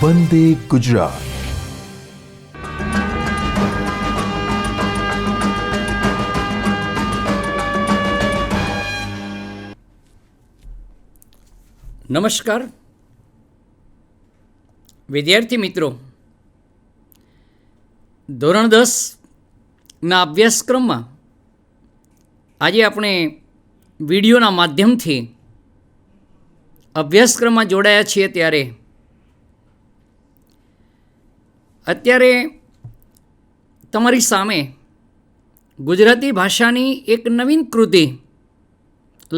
વંદે ગુજરાત. નમસ્કાર વિદ્યાર્થી મિત્રો, ધોરણ 10ના અભ્યાસક્રમમાં આજે આપણે વિડીયોના માધ્યમથી અભ્યાસક્રમમાં જોડાયા છીએ. ત્યારે અત્યારે તમારી સામે ગુજરાતી ભાષાની એક નવીન કૃતિ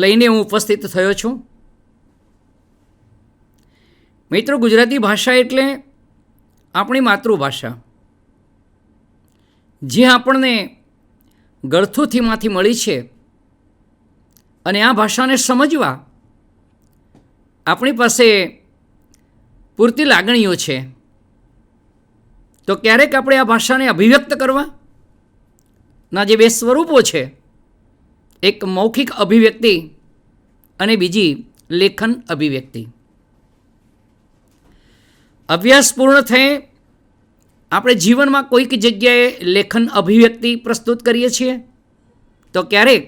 લઈને હું ઉપસ્થિત થયો છું. મિત્રો, ગુજરાતી ભાષા એટલે આપણી માતૃભાષા, જે આપણને ગળથુથીમાંથી મળી છે. અને આ ભાષાને સમજવા આપણી પાસે પૂરતી લાગણીઓ છે. તો ક્યારેક આપણે આ ભાષાને અભિવ્યક્ત કરવાના જે બે સ્વરૂપો છે, એક મૌખિક અભિવ્યક્તિ અને બીજી લેખન અભિવ્યક્તિ. અભ્યાસ પૂર્ણ થયે આપણે જીવનમાં કોઈક જગ્યાએ લેખન અભિવ્યક્તિ પ્રસ્તુત કરીએ છીએ, તો ક્યારેક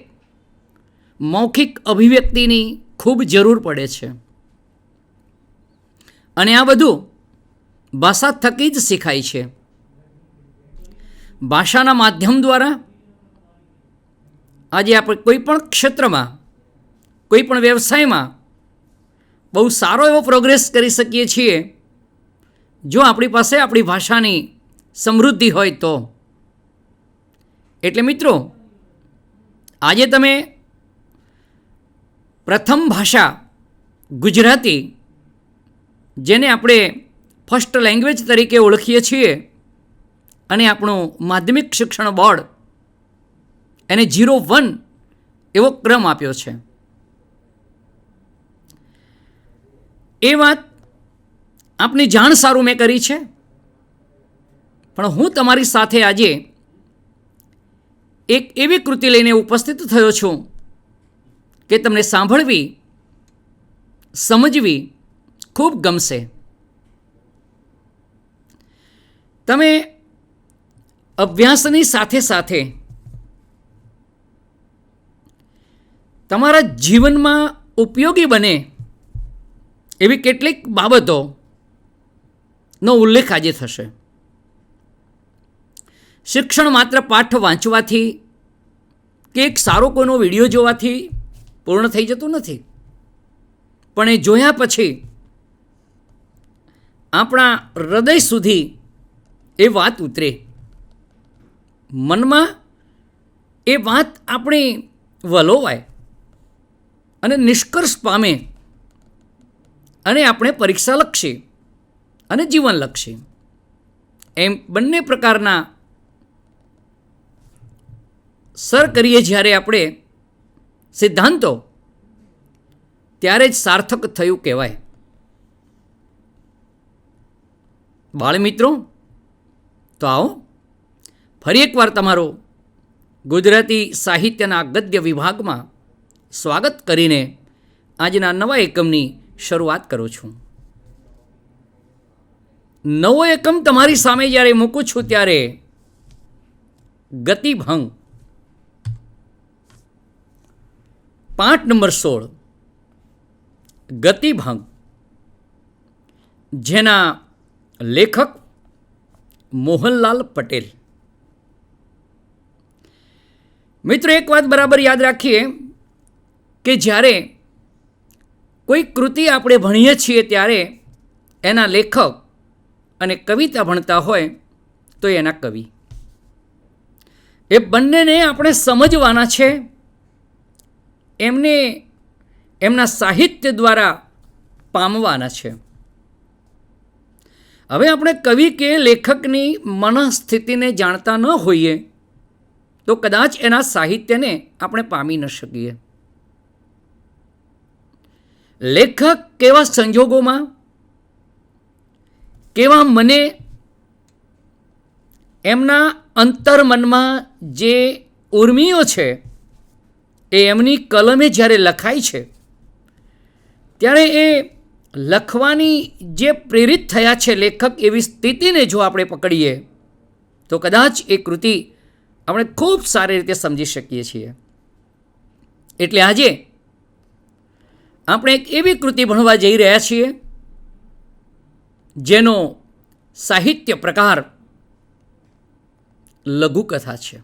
મૌખિક અભિવ્યક્તિની ખૂબ જરૂર પડે છે. અને આ બધું ભાષા થકી જ શીખાય છે. ભાષાના માધ્યમ દ્વારા આજે આપણે કોઈ પણ ક્ષેત્રમાં, કોઈ પણ વ્યવસાયમાં બહુ સારો એવો પ્રોગ્રેસ કરી શકીએ છીએ, જો આપણી પાસે આપણી ભાષાની સમૃદ્ધિ હોય તો. એટલે મિત્રો, આજે તમે પ્રથમ ભાષા ગુજરાતી, જેને આપણે ફર્સ્ટ લેંગ્વેજ તરીકે ઓળખીએ છીએ, અને આપણું માધ્યમિક શિક્ષણ બોર્ડ એને 01 એવો ક્રમ આપ્યો છે. એ વાત આપની જાણ સારું મેં કરી છે, પણ હું તમારી સાથે આજે એક એવી કૃતિ લઈને ઉપસ્થિત થયો છું કે તમને સાંભળવી, સમજવી ખૂબ ગમશે. તમે અભ્યાસની સાથે સાથે તમારા જીવનમાં ઉપયોગી બને એવી કેટલીક બાબતોનો ઉલ્લેખ આજે થશે. શિક્ષણ માત્ર પાઠ વાંચવાથી કે એક સારો કોઈનો વિડીયો જોવાથી પૂર્ણ થઈ જતું નથી, પણ એ જોયા પછી આપણા હૃદય સુધી એ વાત ઉતરે, મનમાં એ વાત આપણી વલોવાય અને નિષ્કર્ષ પામે, અને આપણે પરીક્ષાલક્ષી અને જીવનલક્ષી એમ બંને પ્રકારના સર કરીએ જ્યારે આપણે સિદ્ધાંતો, ત્યારે જ સાર્થક થયું કહેવાય. બાળમિત્રો, તો આવો ફરી એકવાર તમારો ગુજરાતી સાહિત્યના ગદ્ય વિભાગમાં સ્વાગત કરીને આજના નવા એકમની શરૂઆત કરું છું. નવો એકમ તમારી સામે જ્યારે મૂકું છું ત્યારે ગતિભંગ, પાઠ નંબર 16, ગતિભંગ, જેના લેખક મોહનલાલ પટેલ. મિત્રો, એક વાત બરાબર યાદ રાખીએ કે જ્યારે કોઈ કૃતિ આપણે ભણીએ છીએ ત્યારે એના લેખક અને કવિતા ભણતા હોય તો એના કવિ, એ બંનેને આપણે સમજવાના છે, એમને એમના સાહિત્ય દ્વારા પામવાના છે. હવે આપણે કવિ કે લેખકની મનઃસ્થિતિને જાણતા ન હોઈએ તો કદાચ એના સાહિત્યને આપણે પામી ન શકીએ. લેખક કેવા સંજોગોમાં, કેવા મને, એમના અંતર્મનમાં જે ઉર્મિઓ છે એ એમની કલમે જ્યારે લખાય છે ત્યારે એ લખવાની જે પ્રેરિત થયા છે લેખક એવી સ્થિતિને જો આપણે પકડીએ તો કદાચ એ કૃતિ આપણે ખૂબ સારી રીતે સમજી શકીએ છીએ. એટલે આજે આપણે એક એવી કૃતિ ભણવા જઈ રહ્યા છીએ જેનો સાહિત્ય પ્રકાર લઘુકથા છે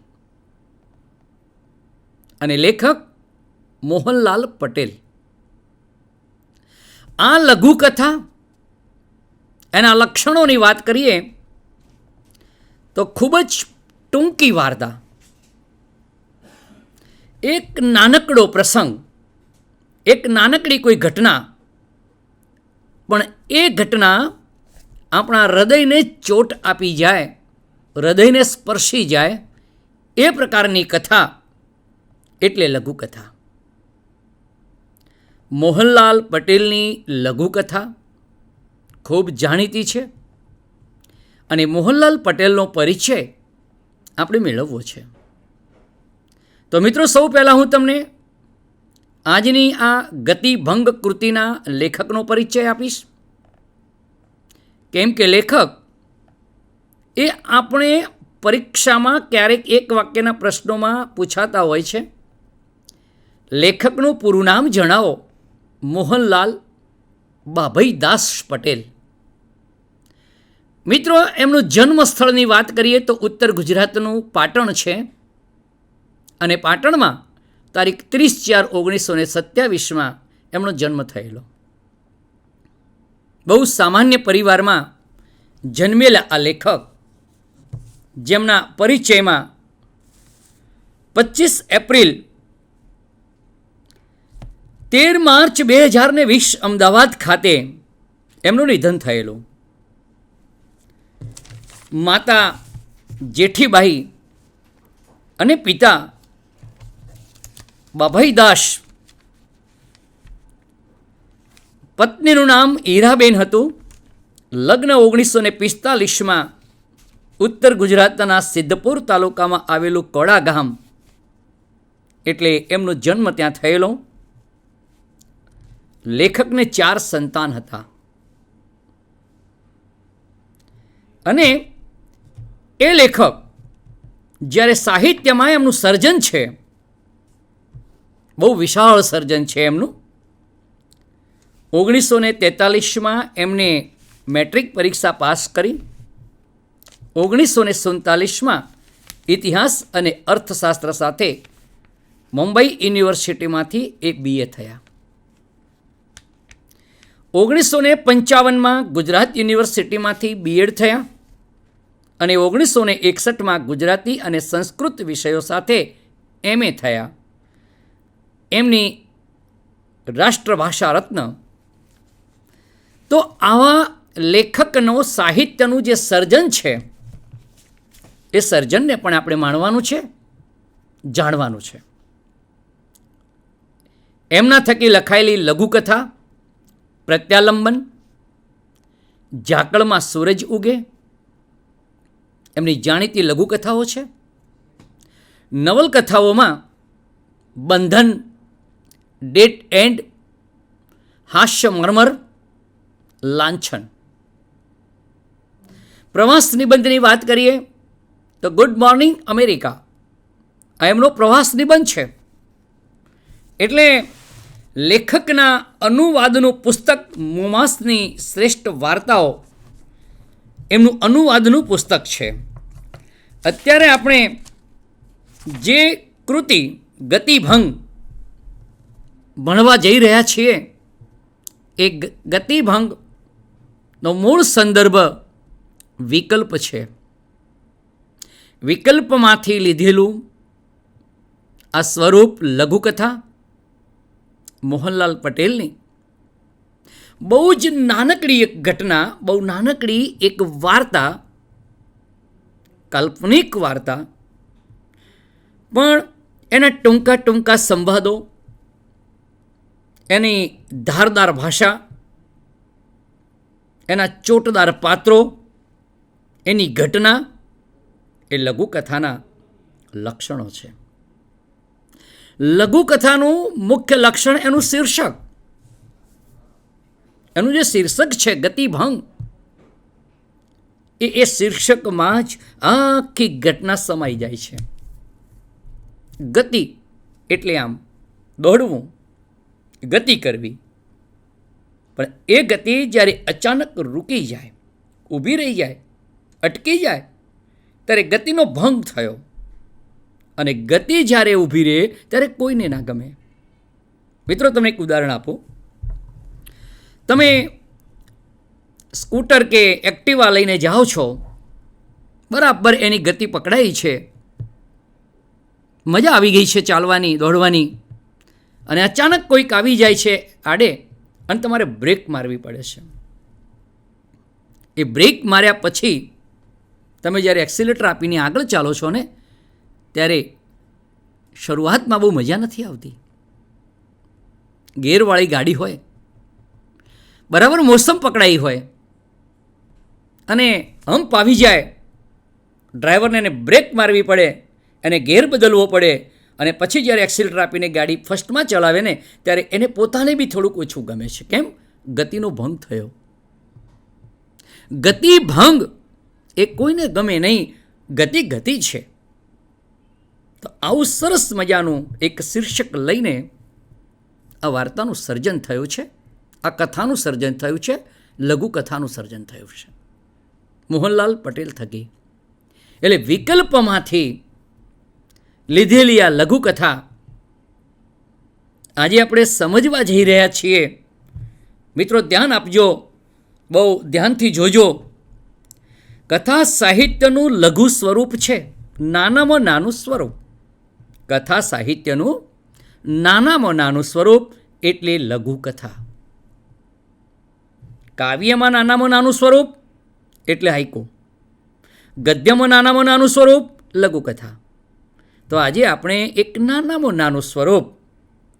અને લેખક મોહનલાલ પટેલ. આ લઘુકથા એના લક્ષણોની વાત કરીએ તો ખૂબ જ ટૂંકી વાર્તા, એક નાનકડો પ્રસંગ, એક નાનકડી કોઈ ઘટના, પણ એ ઘટના આપણા હૃદયને ચોટ આપી જાય, હૃદયને સ્પર્શી જાય એ પ્રકારની કથા એટલે લઘુકથા. મોહનલાલ પટેલની લઘુકથા ખૂબ જાણીતી છે અને મોહનલાલ પટેલનો પરિચય આપણે મેળવવો છે. તો મિત્રો, સૌ પહેલાં હું તમને આજની આ ગતિભંગ કૃતિના લેખકનો પરિચય આપીશ. કેમ કે લેખક એ આપણે પરીક્ષામાં ક્યારેક એક વાક્યના પ્રશ્નોમાં પૂછાતા હોય છે, લેખકનું પૂરું નામ જણાવો. મોહનલાલ બાભઈદાસ પટેલ. મિત્રો, એમનું જન્મ સ્થળની વાત કરીએ તો ઉત્તર ગુજરાતનું પાટણ છે અને પાટણમાં તારીખ 30/4/1927 એમનો જન્મ થયેલો. બહુ સામાન્ય પરિવારમાં જન્મેલા આ લેખક, જેમના પરિચયમાં 25 એપ્રિલ 13 માર્ચ 2020 અમદાવાદ ખાતે એમનું નિધન થયેલું. માતા જેઠીબાઈ અને પિતા બાભાઈદાસ. પત્નીનું નામ હીરાબેન હતું. લગ્ન 1945 ઉત્તર ગુજરાતના સિદ્ધપુર તાલુકામાં આવેલું કોડા ગામ એટલે એમનો જન્મ ત્યાં થયેલો. લેખકને 4 સંતાન હતા અને એ લેખક જ્યારે સાહિત્યમાં એમનું સર્જન છે, બહુ વિશાળ સર્જન છે એમનું. 1943 એમને મેટ્રિક પરીક્ષા પાસ કરી. 1947 ઇતિહાસ અને અર્થશાસ્ત્ર સાથે મુંબઈ યુનિવર્સિટીમાંથી એ BA થયા. 1955 ગુજરાત યુનિવર્સિટીમાંથી BEd થયા અને 1961 ગુજરાતી અને સંસ્કૃત વિષયો સાથે MA થયા. એમની રાષ્ટ્રભાષા રત્ન. તો આવા લેખકનો સાહિત્યનું જે સર્જન છે એ સર્જનને પણ આપણે માણવાનું છે, જાણવાનું છે. એમના થકી લખાયેલી લઘુકથા પ્રત્યાલંબન, ઝાકળમાં સૂરજ ઉગે એમની જાણીતી લઘુકથાઓ છે. નવલકથાઓમાં બંધન, ડેડ એન્ડ, હાસ્ય મર્મર, લાંછન. પ્રવાસ નિબંધની વાત કરીએ તો ગુડ મોર્નિંગ અમેરિકા આ એમનો પ્રવાસ નિબંધ છે. એટલે લેખકના અનુવાદનું પુસ્તક મોમાસની શ્રેષ્ઠ વાર્તાઓ એમનું અનુવાદનું પુસ્તક છે. અત્યારે આપણે જે કૃતિ ગતિભંગ ભણવા જઈ રહ્યા છીએ એ ગતિભંગનો મૂળ સંદર્ભ વિકલ્પ છે. વિકલ્પમાંથી લીધેલું આ સ્વરૂપ લઘુકથા મોહનલાલ પટેલની બહુ જ નાનકડી એક ઘટના, બહુ નાનકડી એક વાર્તા, કાલ્પનિક વાર્તા, પણ એના ટૂંકા ટૂંકા સંવાદો, એની ધારદાર ભાષા, એના ચોટદાર પાત્રો, એની ઘટના એ લઘુકથાના લક્ષણો છે. લઘુકથાનું મુખ્ય લક્ષણ એનું શીર્ષક. એનું જે શીર્ષક છે ગતિભંગ, એ શીર્ષકમાં જ આખી ઘટના સમાઈ જાય છે. ગતિ એટલે આમ દોડવું, ગતિ કરવી. પણ એ ગતિ જ્યારે અચાનક રૂકી જાય, ઊભી રહી જાય, અટકી જાય, ત્યારે ગતિનો ભંગ થયો. અને ગતિ જ્યારે ઊભી રહે ત્યારે કોઈને ના ગમે. મિત્રો, તમને એક ઉદાહરણ આપો. તમે સ્કૂટર કે એક્ટિવા લઈને જાઓ છો, બરાબર એની ગતિ પકડાઈ છે, મજા આવી ગઈ છે ચાલવાની, દોડવાની, અને અચાનક કોઈક આવી જાય છે આડે અને તમારે બ્રેક મારવી પડે છે. એ બ્રેક માર્યા પછી તમે જ્યારે એક્સિલેટર આપીને આગળ ચાલો છો ને, ત્યારે શરૂઆતમાં બહુ મજા નથી આવતી. ગેરવાળી ગાડી હોય, બરાબર મોસમ પકડાઈ હોય, અને હમ્પ આવી જાય, ડ્રાઈવરને એને બ્રેક મારવી પડે, એને ગેર બદલવો પડે, અને પછી જ્યારે એક્સિલેટર આપીને ગાડી ફર્સ્ટમાં ચલાવે ને, ત્યારે એને પોતાને બી થોડુંક ઓછું ગમે છે. કેમ? ગતિનો ભંગ થયો. ગતિભંગ એ કોઈને ગમે નહીં. ગતિ છે. તો આવું સરસ મજાનું એક શીર્ષક લઈને આ વાર્તાનું સર્જન થયું છે, આ કથાનું સર્જન થયું છે, લઘુકથાનું સર્જન થયું છે મોહનલાલ પટેલ થકી. એટલે વિકલ્પમાંથી લીધેલી આ લઘુકથા આજે આપણે સમજવા જઈ રહ્યા છીએ. મિત્રો, ધ્યાન આપજો, બહુ ધ્યાનથી જોજો. કથા સાહિત્યનું લઘુ સ્વરૂપ છે, નાનામાં નાનું સ્વરૂપ. કથા સાહિત્યનું નાનામાં નાનું સ્વરૂપ એટલે લઘુકથા. કાવ્યમાં નાનામાં નાનું સ્વરૂપ એટલે હાઈકુ. ગદ્યમાં નાનામાં નાનું સ્વરૂપ લઘુકથા. તો આજે આપણે એક નાનામાં નાનું સ્વરૂપ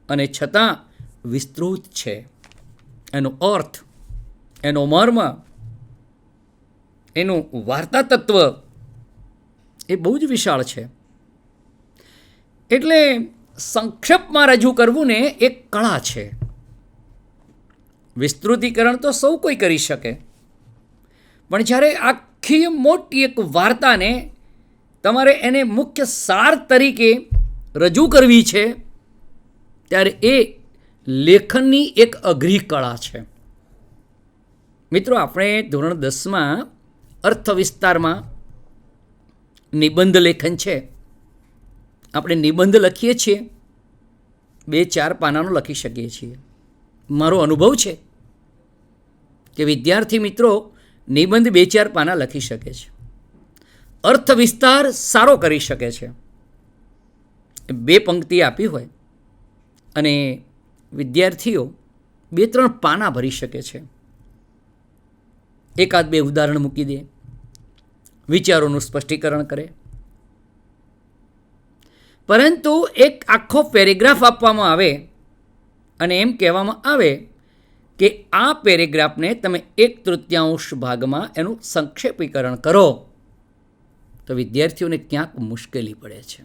અને છતાં વિસ્તૃત છે. એનો અર્થ, એનો મર્મ, એનું વાર્તા તત્વ એ બહુ જ વિશાળ છે. એટલે સંક્ષેપમાં રજૂ કરવું ને એક કળા છે. વિસ્તૃતિકરણ તો સૌ કોઈ કરી શકે, પણ જ્યારે આખી મોટી એક વાર્તાને તમારે એને મુખ્ય સાર તરીકે રજૂ કરવી છે, ત્યારે એ લેખનની એક અઘરી કળા છે. મિત્રો, આપણે ધોરણ 10માં અર્થવિસ્તારમાં નિબંધ લેખન છે. આપણે નિબંધ લખીએ છીએ, 2-4 પાનાનો લખી શકીએ છીએ. મારો અનુભવ છે કે વિદ્યાર્થી મિત્રો નિબંધ 2-4 પાના લખી શકે છે, અર્થ વિસ્તાર સારો કરી શકે છે. 2 પંક્તિ આપી હોય અને વિદ્યાર્થીઓ 2-3 પાના ભરી શકે છે. 1-2 ઉદાહરણ મૂકી દે, વિચારોનું સ્પષ્ટીકરણ કરે. પરંતુ એક આખો પેરેગ્રાફ આપવામાં આવે અને એમ કહેવામાં આવે કે આ પેરેગ્રાફને તમે 1/3 ભાગમાં એનું સંક્ષેપીકરણ કરો, તો વિદ્યાર્થીઓને ક્યાંક મુશ્કેલી પડે છે.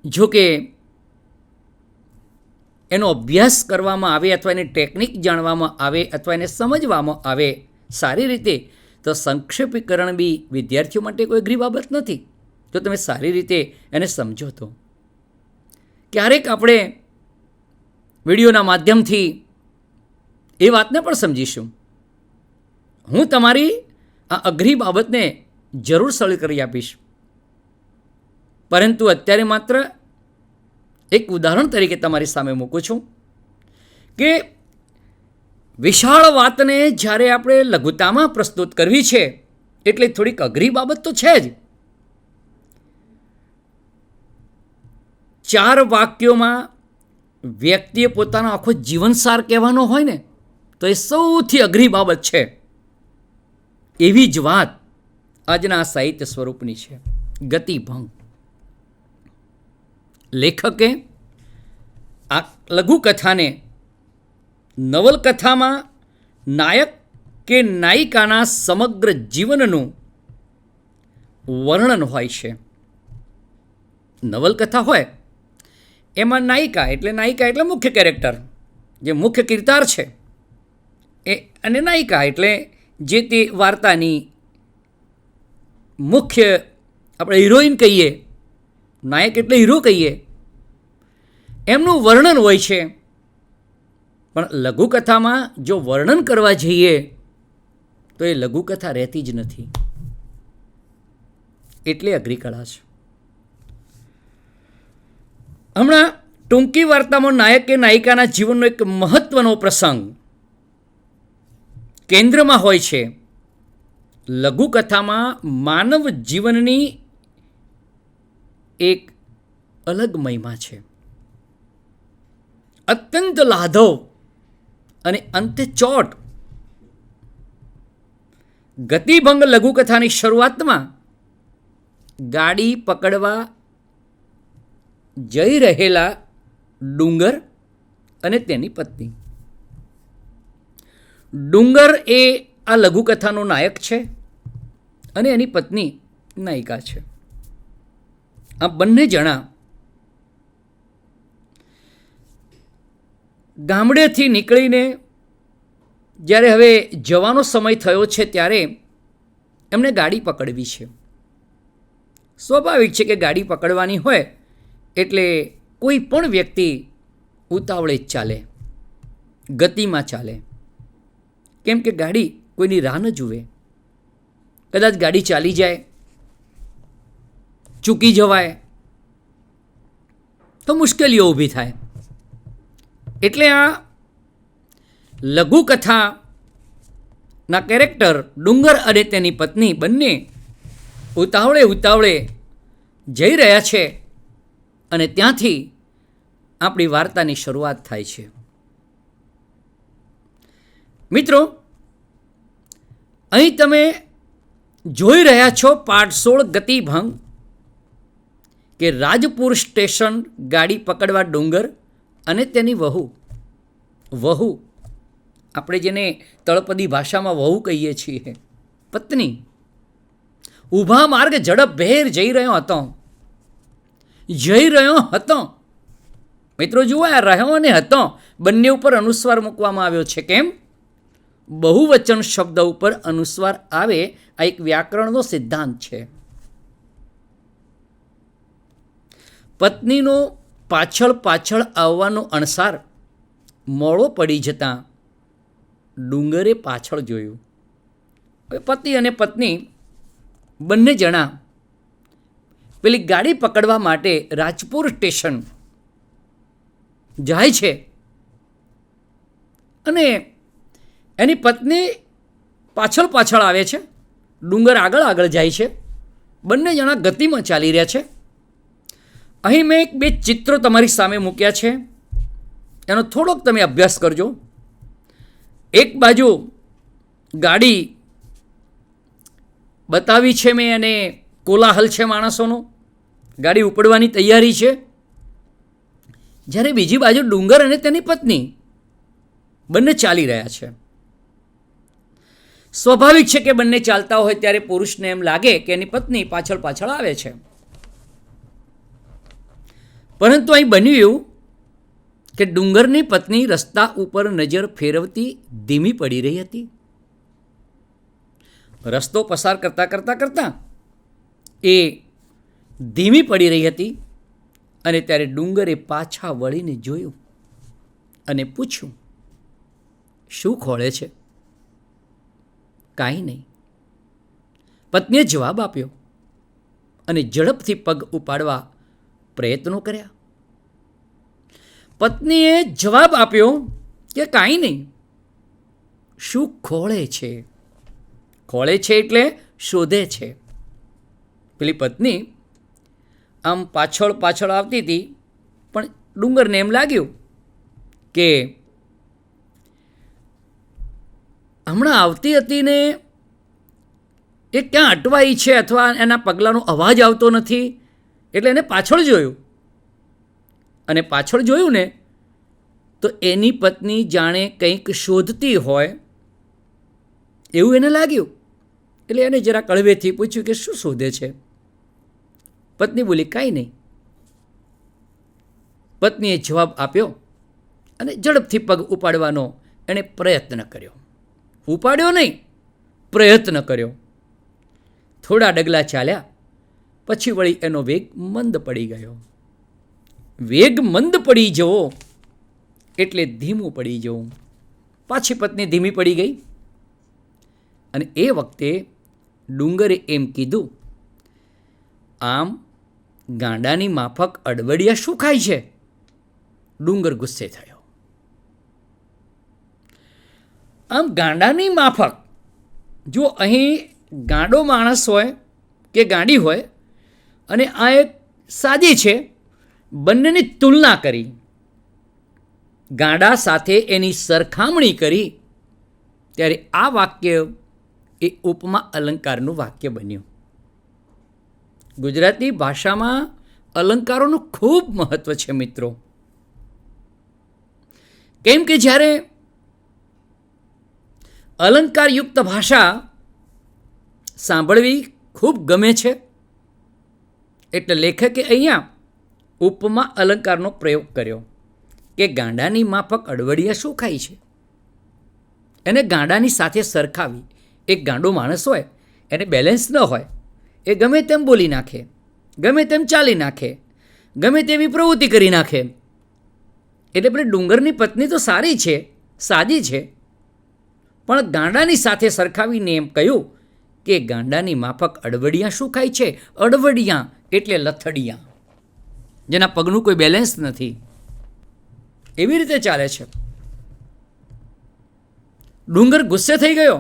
જો કે એનો અભ્યાસ કરવામાં આવે અથવા એની ટેકનિક જાણવામાં આવે અથવા એને સમજવામાં આવે સારી રીતે, તો સંક્ષેપીકરણ બી વિદ્યાર્થીઓ માટે કોઈ અઘરી બાબત નથી, જો તમે સારી રીતે એને સમજો તો. ક્યારેક આપણે વિડીયોના માધ્યમથી એ વાતને પણ સમજીશું. હું તમારી આ અઘરી બાબતને જરૂર સરળ કરી આપીશ, પરંતુ અત્યારે માત્ર એક ઉદાહરણ તરીકે તમારી સામે મૂકું છું કે વિશાળ વાતને જ્યારે આપણે લઘુતામાં પ્રસ્તુત કરવી છે, એટલે થોડીક અઘરી બાબત તો છે જ. 4 વાક્યોમાં વ્યક્તિએ પોતાનો આખો જીવનસાર કહેવાનો હોય ને, તો એ સૌથી અઘરી બાબત છે. એવી જ વાત આજના સાહિત્ય સ્વરૂપની છે, ગતિભંગ. લેખકે આ લઘુકથાને નવલકથામાં નાયક કે નાયિકાના સમગ્ર જીવનનું વર્ણન હોય છે. નવલકથા હોય એમાં નાયિકા એટલે મુખ્ય કેરેક્ટર, જે મુખ્ય કિરદાર છે, અને નાયિકા એટલે જે તે વાર્તાની મુખ્ય આપણે હિરોઈન કહીએ, નાયક એટલે હીરો કહીએ, એમનું વર્ણન હોય છે. પણ લઘુકથામાં જો વર્ણન કરવા જઈએ તો એ લઘુકથા રહેતી જ નથી. એટલે અઘરી કળા છે. હમણાં ટૂંકી વાર્તામાં નાયક કે નાયિકાના જીવનનો એક મહત્વનો પ્રસંગ કેન્દ્રમાં હોય છે. લઘુકથામાં માનવ જીવનની એક અલગ મહિમા છે. અત્યંત લાઘવ અને અંતે ચોટ. ગતિભંગ લઘુકથાની શરૂઆતમાં ગાડી પકડવા જઈ રહેલા ડુંગર અને તેની પત્ની. ડુંગર એ આ લઘુકથાનો નાયક છે અને એની પત્ની નાયિકા છે. આ બંને જણા ગામડેથી નીકળીને જ્યારે હવે જવાનો સમય થયો છે ત્યારે એમને ગાડી પકડવી છે. સ્વાભાવિક છે કે ગાડી પકડવાની હોય એટલે કોઈ પણ વ્યક્તિ ઉતાવળે જ ચાલે, ગતિમાં ચાલે. કેમ કે ગાડી કોઈની રાહ ન જુએ. કદાચ ગાડી ચાલી જાય, ચૂકી જવાય તો મુશ્કેલીઓ ઊભી થાય. એટલે આ લઘુકથાના કેરેક્ટર ડુંગર અને તેની પત્ની બંને ઉતાવળે જઈ રહ્યા છે અને ત્યાંથી આપણી વાર્તાની શરૂઆત થાય છે. મિત્રો, અહીં તમે જોઈ રહ્યા છો પાર્ટ 16 ગતિભંગ કે રાજપુર સ્ટેશન ગાડી પકડવા ડુંગર અને તેની વહુ આપણે જેને તળપદી ભાષામાં વહુ કહીએ છીએ, પત્ની ઊભા માર્ગ ઝડપભેર જઈ રહ્યો હતો. મિત્રો જુઓ, આ રહ્યો અને હતો બંને ઉપર અનુસ્વાર મૂકવામાં આવ્યો છે. કેમ? બહુવચન શબ્દ ઉપર અનુસ્વાર આવે આ એક વ્યાકરણનો સિદ્ધાંત છે. પત્નીનો પાછળ આવવાનો અણસાર મોડો પડી જતાં ડુંગરે પાછળ જોયું. પતિ અને પત્ની બંને જણા પેલી ગાડી પકડવા માટે રાજપુર સ્ટેશન જાય છે અને એની પત્ની પાછળ આવે છે. ડુંગર આગળ જાય છે. બંને જણા ગતિમાં ચાલી રહ્યા છે. અહીં મેં બે ચિત્રો તમારી સામે મૂક્યા છે. એનો થોડોક તમે અભ્યાસ કરજો. એક બાજુ ગાડી બતાવી છે મેં અને કોલાહલ છે માણસોનો, ગાડી ઉપડવાની તૈયારી છે. જ્યારે બીજી બાજુ ડુંગર અને તેની પત્ની બંને ચાલી રહ્યા છે. સ્વાભાવિક છે કે બંને ચાલતા હોય ત્યારે પુરુષને એમ લાગે કે એની પત્ની પાછળ આવે છે. પરંતુ અહીં બન્યું એવું કે ડુંગરની પત્ની રસ્તા ઉપર નજર ફેરવતી ધીમી પડી રહી હતી. રસ્તો પસાર કરતાં એ ધીમી પડી રહી હતી અને ત્યારે ડુંગરે પાછા વળીને જોયું અને પૂછ્યું, શું ખોળે છે? કાંઈ નહીં. પત્નીએ જવાબ આપ્યો અને ઝડપથી પગ ઉપાડવા પ્રયત્નો કર્યા. પત્નીએ જવાબ આપ્યો કે કાંઈ નહીં. શું ખોળે છે? ખોળે છે એટલે શોધે છે. પેલી પત્ની આમ પાછળ આવતી હતી, પણ ડુંગરને એમ લાગ્યું કે હમણાં આવતી હતી ને એ ક્યાં અટવાઈ છે અથવા એના પગલાંનો અવાજ આવતો નથી. એટલે એને પાછળ જોયું અને પાછળ જોયું ને તો એની પત્ની જાણે કંઈક શોધતી હોય એવું એને લાગ્યું. એટલે એને જરા કળવેથી પૂછ્યું કે શું શોધે છે? પત્ની બોલી, કાંઈ નહીં. પત્નીએ જવાબ આપ્યો અને ઝડપથી પગ ઉપાડવાનો એણે પ્રયત્ન કર્યો. ઉપાડ્યો નહીં, પ્રયત્ન કર્યો. થોડા ડગલા ચાલ્યા પછી વળી એનો વેગ મંદ પડી ગયો. વેગ મંદ પડી જવો એટલે ધીમું પડી જવું. પાછી પત્ની ધીમી પડી ગઈ અને એ વખતે ડુંગરે એમ કીધું, આમ ગાંડાની માફક અડવડિયા શું ખાય છે? ડુંગર ગુસ્સે થયો. આમ ગાંડાની માફક, જો અહીં ગાંડો માણસ હોય કે ગાંડી હોય અને આ એક સાદી છે, બંનેની તુલના કરી, ગાંડા સાથે એની સરખામણી કરી, ત્યારે આ વાક્ય એ ઉપમા અલંકારનું વાક્ય બન્યું. ગુજરાતી ભાષામાં અલંકારોનું ખૂબ મહત્વ છે મિત્રો. કેમ કે જ્યારે અલંકારયુક્ત ભાષા સાંભળવી ખૂબ ગમે છે, એટલે લેખકે અહીંયા ઉપમા અલંકારનો પ્રયોગ કર્યો કે ગાંડાની માફક અડવડિયા શું ખાય છે. એને ગાંડાની સાથે સરખાવી. એક ગાંડો માણસ હોય, એને બેલેન્સ ન હોય, એ ગમે તેમ બોલી નાખે, ગમે તેમ ચાલી નાખે, ગમે તેવી પ્રવૃત્તિ કરી નાખે. એટલે પેલી ડુંગરની પત્ની તો સારી છે, સાદી છે, પણ ગાંડાની સાથે સરખાવીને એમ કહ્યું કે ગાંડાની માફક અડવડિયા શું ખાય છે? અડવડિયા એટલે લથડિયા, જેના પગનું કોઈ બેલેન્સ નથી. એવી રીતે ચાલે છે. ડુંગર ગુસ્સે થઈ ગયો.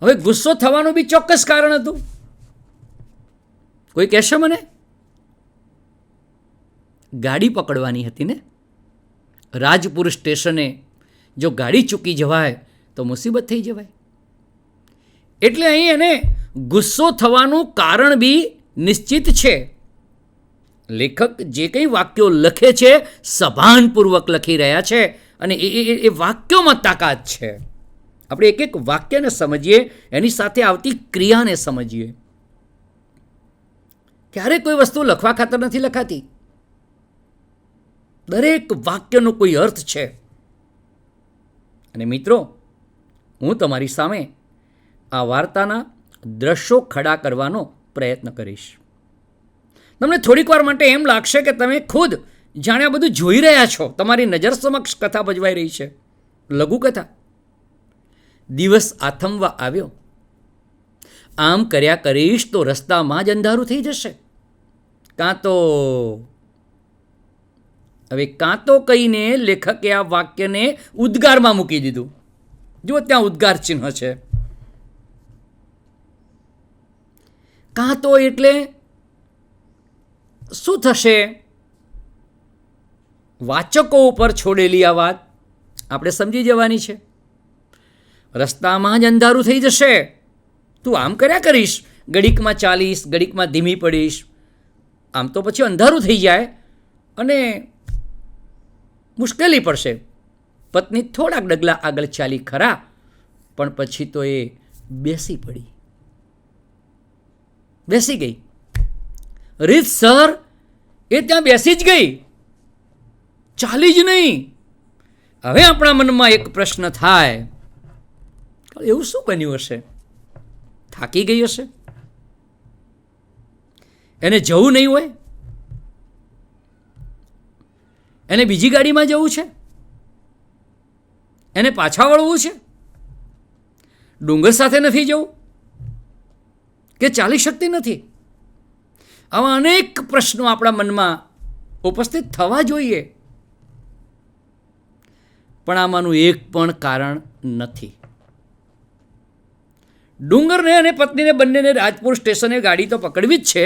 હવે ગુસ્સો થવાનું બી ચોક્કસ કારણ હતું. કોઈ કહેશે મને? ગાડી પકડવાની હતી ને. રાજપુર સ્ટેશને જો ગાડી ચૂકી જવાય તો મુસીબત થઈ જવાય. એટલે અહીં એને ગુસ્સો થવાનું કારણ બી નિશ્ચિત છે. લેખક જે કંઈ વાક્યો લખે છે સભાનપૂર્વક લખી રહ્યા છે અને એ વાક્યોમાં તાકાત છે. આપણે એક એક વાક્યને સમજીએ, એની સાથે આવતી ક્રિયાને સમજીએ. ક્યારેય કોઈ વસ્તુ લખવા ખાતર નથી લખાતી. દરેક વાક્યનો કોઈ અર્થ છે. અને મિત્રો, હું તમારી સામે આ વાર્તાના દ્રશ્યો ખડા કરવાનો પ્રયત્ન કરીશ. તમને થોડીક વાર માટે એમ લાગશે કે તમે ખુદ જાણે આ બધું જોઈ રહ્યા છો. તમારી નજર સમક્ષ કથા ભજવાઈ રહી છે, લઘુકથા. દિવસ આથમવા આવ્યો. આમ કર્યા કરીશ તો રસ્તામાં જ અંધારું થઈ જશે. કાં તો કહીને લેખકે આ વાક્યને ઉદ્ગારમાં મૂકી દીધું. જુઓ, ત્યાં ઉદ્ગાર ચિહ્ન છે. કાં તો એટલે શું થશે? વાચકો ઉપર છોડેલી આ વાત આપણે સમજી જવાની છે. રસ્તામાં જ અંધારું થઈ જશે. તું આમ કર્યા કરીશ, ઘડીકમાં ચાલીશ, ઘડીકમાં ધીમી પડીશ, આમ તો પછી અંધારું થઈ જાય અને મુશ્કેલી પડશે. પત્ની થોડાક ડગલા આગળ ચાલી ખરા, પણ પછી તો એ બેસી પડી, બેસી ગઈ. રીતસર એ ત્યાં બેસી જ ગઈ, ચાલી જ નહીં. હવે આપણા મનમાં એક પ્રશ્ન થાય, એવું શું બન્યું હશે? થાકી ગઈ હશે? એને જવું નહીં હોય? એને બીજી ગાડીમાં જવું છે? એને પાછા વળવું છે? ડુંગર સાથે નથી જવું? કે ચાલી શકતી નથી? આવા અનેક પ્રશ્નો આપણા મનમાં ઉપસ્થિત થવા જોઈએ, પણ આમાંનું એક પણ કારણ નથી. ડુંગરને અને પત્નીને બંનેને રાજપુર સ્ટેશને ગાડી તો પકડવી જ છે.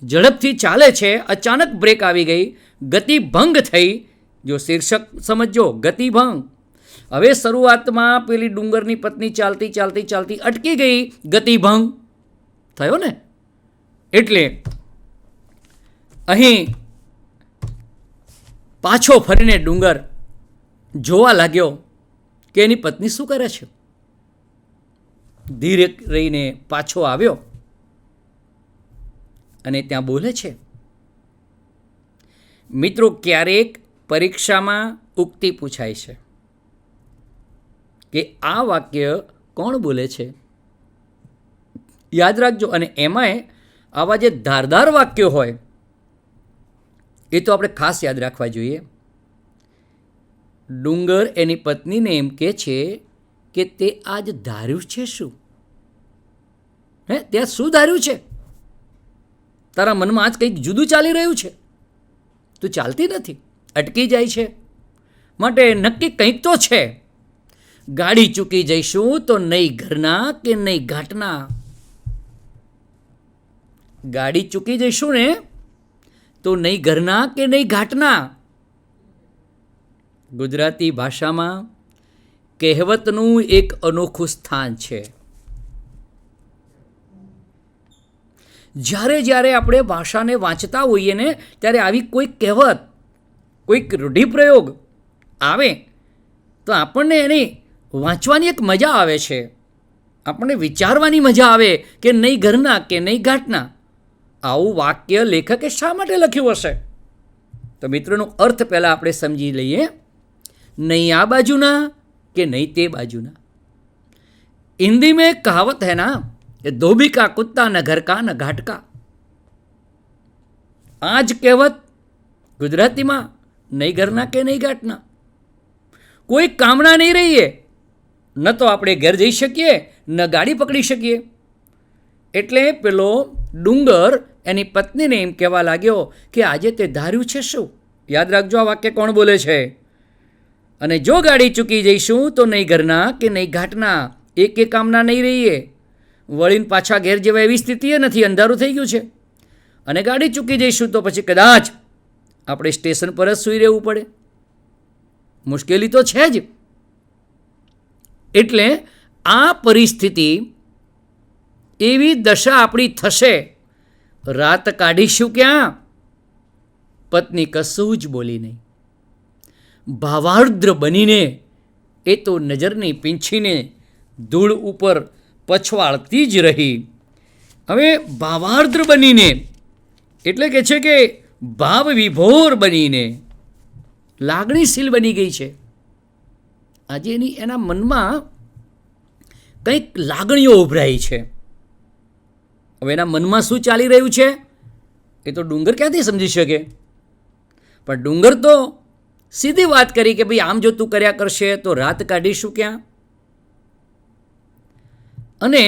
ઝડપથી ચાલે છે. અચાનક બ્રેક આવી ગઈ, ગતિભંગ થઈ. જો શીર્ષક સમજો, ગતિભંગ. હવે શરૂઆતમાં પેલી ડુંગરની પત્ની ચાલતી ચાલતી ચાલતી અટકી ગઈ, ગતિભંગ થયો ને. એટલે અહીં પાછો ફરીને ડુંગર જોવા લાગ્યો કે એની પત્ની શું કરે છે. ધીરે રહીને પાછો આવ્યો અને ત્યાં બોલે છે. મિત્રો, ક્યારેક પરીક્ષામાં ઉક્તિ પૂછાય છે. કે આ વાક્ય કોણ બોલે છે. યાદ રાખજો. અને એમાંય આવા જે ધારદાર વાક્યો હોય એ તો આપણે ખાસ યાદ રાખવા જોઈએ. ડુંગર એની પત્નીને એમ કહે છે કે તે આજ ધાર્યું છે શું? ત્યાં શું ધાર્યું છે? તારા મનમાં આજ કંઈક જુદું ચાલી રહ્યું છે. તું ચાલતી નથી, અટકી જાય છે. માટે નક્કી કંઈક તો છે. ગાડી ચૂકી જઈશું તો નહીં ઘરના કે નહીં ઘાટના. ગાડી ચૂકી જઈશું ને તો નહીં ઘરના કે નહીં ઘાટના. ગુજરાતી ભાષામાં કહેવતનું એક અનોખું સ્થાન છે. જ્યારે જ્યારે આપણે ભાષાને વાંચતા હોઈએ ને ત્યારે આવી કોઈક કહેવત, કોઈક રૂઢિપ્રયોગ આવે તો આપણને એની વાંચવાની એક મજા આવે છે. આપણને વિચારવાની મજા આવે કે નહીં ઘરના કે નહીં ઘાટના. આવું વાક્ય લેખકે શા માટે લખ્યું હશે? તો મિત્રોનો અર્થ પહેલાં આપણે સમજી લઈએ. नहीं आ बाजूना कि नहीं ते बाजूना. हिंदी में एक कहावत है ना, ये धोबी का कुत्ता न घर का न घाट का. आज कહેવત ગુજરાતીમાં નહીં ઘરના કે નહીં ઘાટના. કોઈ કામના નહીં રહીએ, ન તો આપણે ઘર જઈ શકીએ ન ગાડી પકડી શકીએ. એટલે પેલો ડુંગર એની પત્નીને એમ કહેવા લાગ્યો કે આજે તે ધાર્યું છે શું? યાદ રાખજો આ વાક્ય કોણ બોલે છે. અને જો ગાડી ચૂકી જઈશું તો નહીં ઘરના કે નહીં ઘાટના. એક કામના નહીં રહીએ, વળીને પાછા ઘેર જેવા એવી સ્થિતિ નથી, અંધારું થઈ ગયું છે. અને ગાડી ચૂકી જઈશું તો પછી કદાચ આપણે સ્ટેશન પર જ સૂઈ રહેવું પડે. મુશ્કેલી તો છે જ. એટલે આ પરિસ્થિતિ, એવી દશા આપણી થશે, રાત કાઢીશું ક્યાં? પત્ની કશું જ બોલી નહીં. ભાવાર્દ્ર બનીને એ તો નજરની પીંછીને ધૂળ ઉપર પછવાળતી જ રહી. હવે ભાવાર્દ્ર બનીને એટલે કે છે કે ભાવ વિભોર બનીને, લાગણીશીલ બની ગઈ છે. આજે એના મનમાં કંઈક લાગણીઓ ઉભરાઈ છે. હવે એના મનમાં શું ચાલી રહ્યું છે એ તો ડુંગર ક્યાંથી સમજી શકે? પણ ડુંગર તો સીધી વાત કરી કે ભાઈ આમ જો તું કર્યા કરશે તો રાત કાઢીશું ક્યાં? અને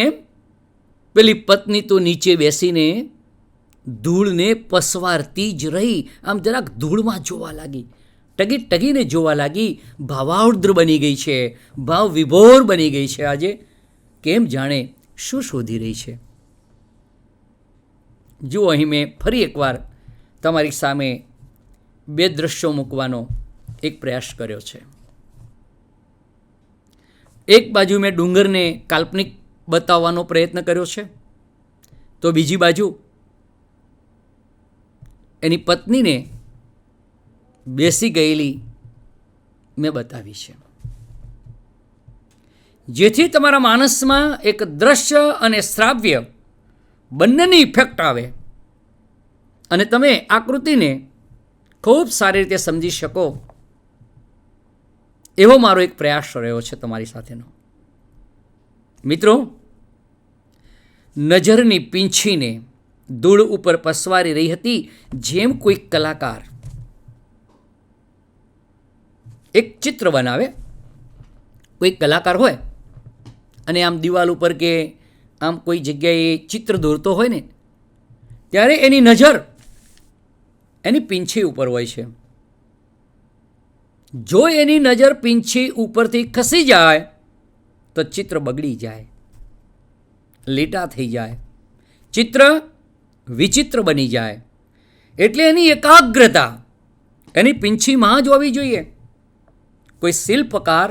પેલી પત્ની તો નીચે બેસીને ધૂળને પસવારતી જ રહી. આમ જરાક ધૂળમાં જોવા લાગી, ટગી ટગીને જોવા લાગી. ભાવાર્દ્ર બની ગઈ છે, ભાવ વિભોર બની ગઈ છે. આજે કેમ જાણે શું શોધી રહી છે. જુઓ, અહીં મેં ફરી એકવાર તમારી સામે બે દ્રશ્યો મૂકવાનો એક પ્રયાસ કર્યો છે. એક બાજુ મેં ડુંગરને કાલ્પનિક બતાવવાનો પ્રયત્ન કર્યો છે, તો બીજી બાજુ એની પત્નીને બેસી ગયેલી મેં બતાવી છે, જેથી તમારા માનસમાં એક દ્રશ્ય અને શ્રાવ્ય બંનેની ઇફેક્ટ આવે અને તમે આકૃતિને ખૂબ સારી રીતે સમજી શકો. એવો મારો એક પ્રયાસ રહ્યો છે તમારી સાથેનો. મિત્રો, નજરની પીંછીને ધૂળ ઉપર પસવારી રહી હતી, જેમ કોઈ કલાકાર એક ચિત્ર બનાવે. કોઈ કલાકાર હોય અને આમ દિવાલ ઉપર કે આમ કોઈ જગ્યાએ ચિત્ર દોરતો હોય ને, ત્યારે એની નજર એની પીંછી ઉપર હોય છે. જો એની નજર પીંછી ઉપરથી ખસી જાય તો ચિત્ર બગડી જાય, લીટા થઈ જાય, ચિત્ર વિચિત્ર બની જાય. એટલે એની એકાગ્રતા એની પીંછીમાં જ હોવી જોઈએ. કોઈ શિલ્પકાર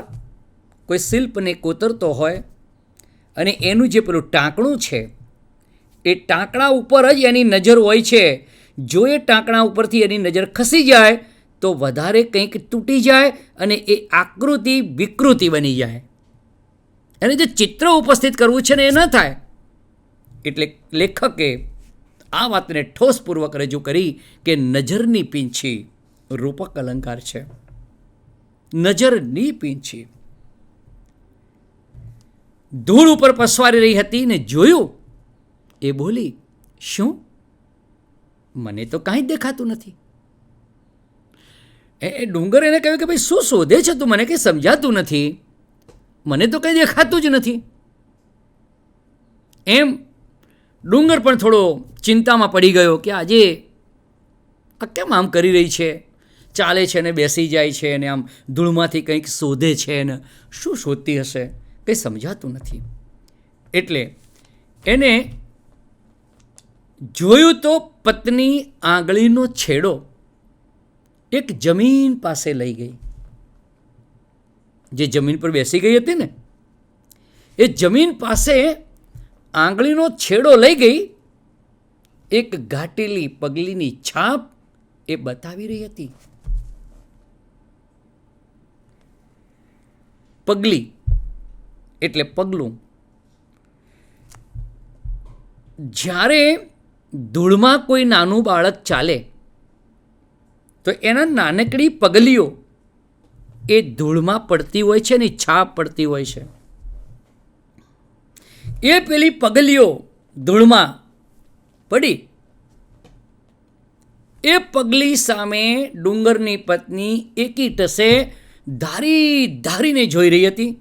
કોઈ શિલ્પને કોતરતો હોય અને એનું જે પેલું ટાંકણું છે એ ટાંકણા ઉપર જ એની નજર હોય છે. જો એ ટાંકણા ઉપરથી એની નજર ખસી જાય તો વધારે કંઈક તૂટી જાય અને એ આકૃતિ વિકૃતિ બની જાય. એને જે ચિત્ર ઉપસ્થિત કરવું છે ને એ ન થાય. એટલે લેખકે આ વાતને ઠોસપૂર્વક રજૂ કરી કે નજરની પીંછી રૂપક અલંકાર છે. નજરની પીંછી ધૂળ ઉપર પસવારી રહી હતી ને જોયું. એ બોલી, શું? મને તો કાંઈ જ દેખાતું નથી. એ ડુંગર એને કહ્યું કે ભાઈ શું શોધે છે તું? મને કંઈ સમજાતું નથી, મને તો કંઈ દેખાતું જ નથી. એમ ડુંગર પણ થોડો ચિંતામાં પડી ગયો કે આજે આ કેમ આમ કરી રહી છે, ચાલે છે ને બેસી જાય છે ને આમ ધૂળમાંથી કંઈક શોધે છે ને શું શોધતી હશે, કંઈ સમજાતું નથી. એટલે એને જોયું તો પત્ની આંગળીનો છેડો એક જમીન પાસે લઈ ગઈ. જે જમીન પર બેસી ગઈ હતી ને એ જમીન પાસે આંગળીનો છેડો લઈ ગઈ. એક ઘાટેલી પગલીની છાપ એ બતાવી રહી હતી. પગલી એટલે પગલું. જ્યારે ધૂળમાં કોઈ નાનું બાળક ચાલે તો એના નાનકડી પગલીઓ એ ધૂળમાં પડતી હોય છે ને છાપ પડતી હોય છે. એ પેલી પગલીઓ ધૂળમાં પડી. એ પગલી સામે ડુંગરની પત્ની એકી ટસે ધારીને જોઈ રહી હતી.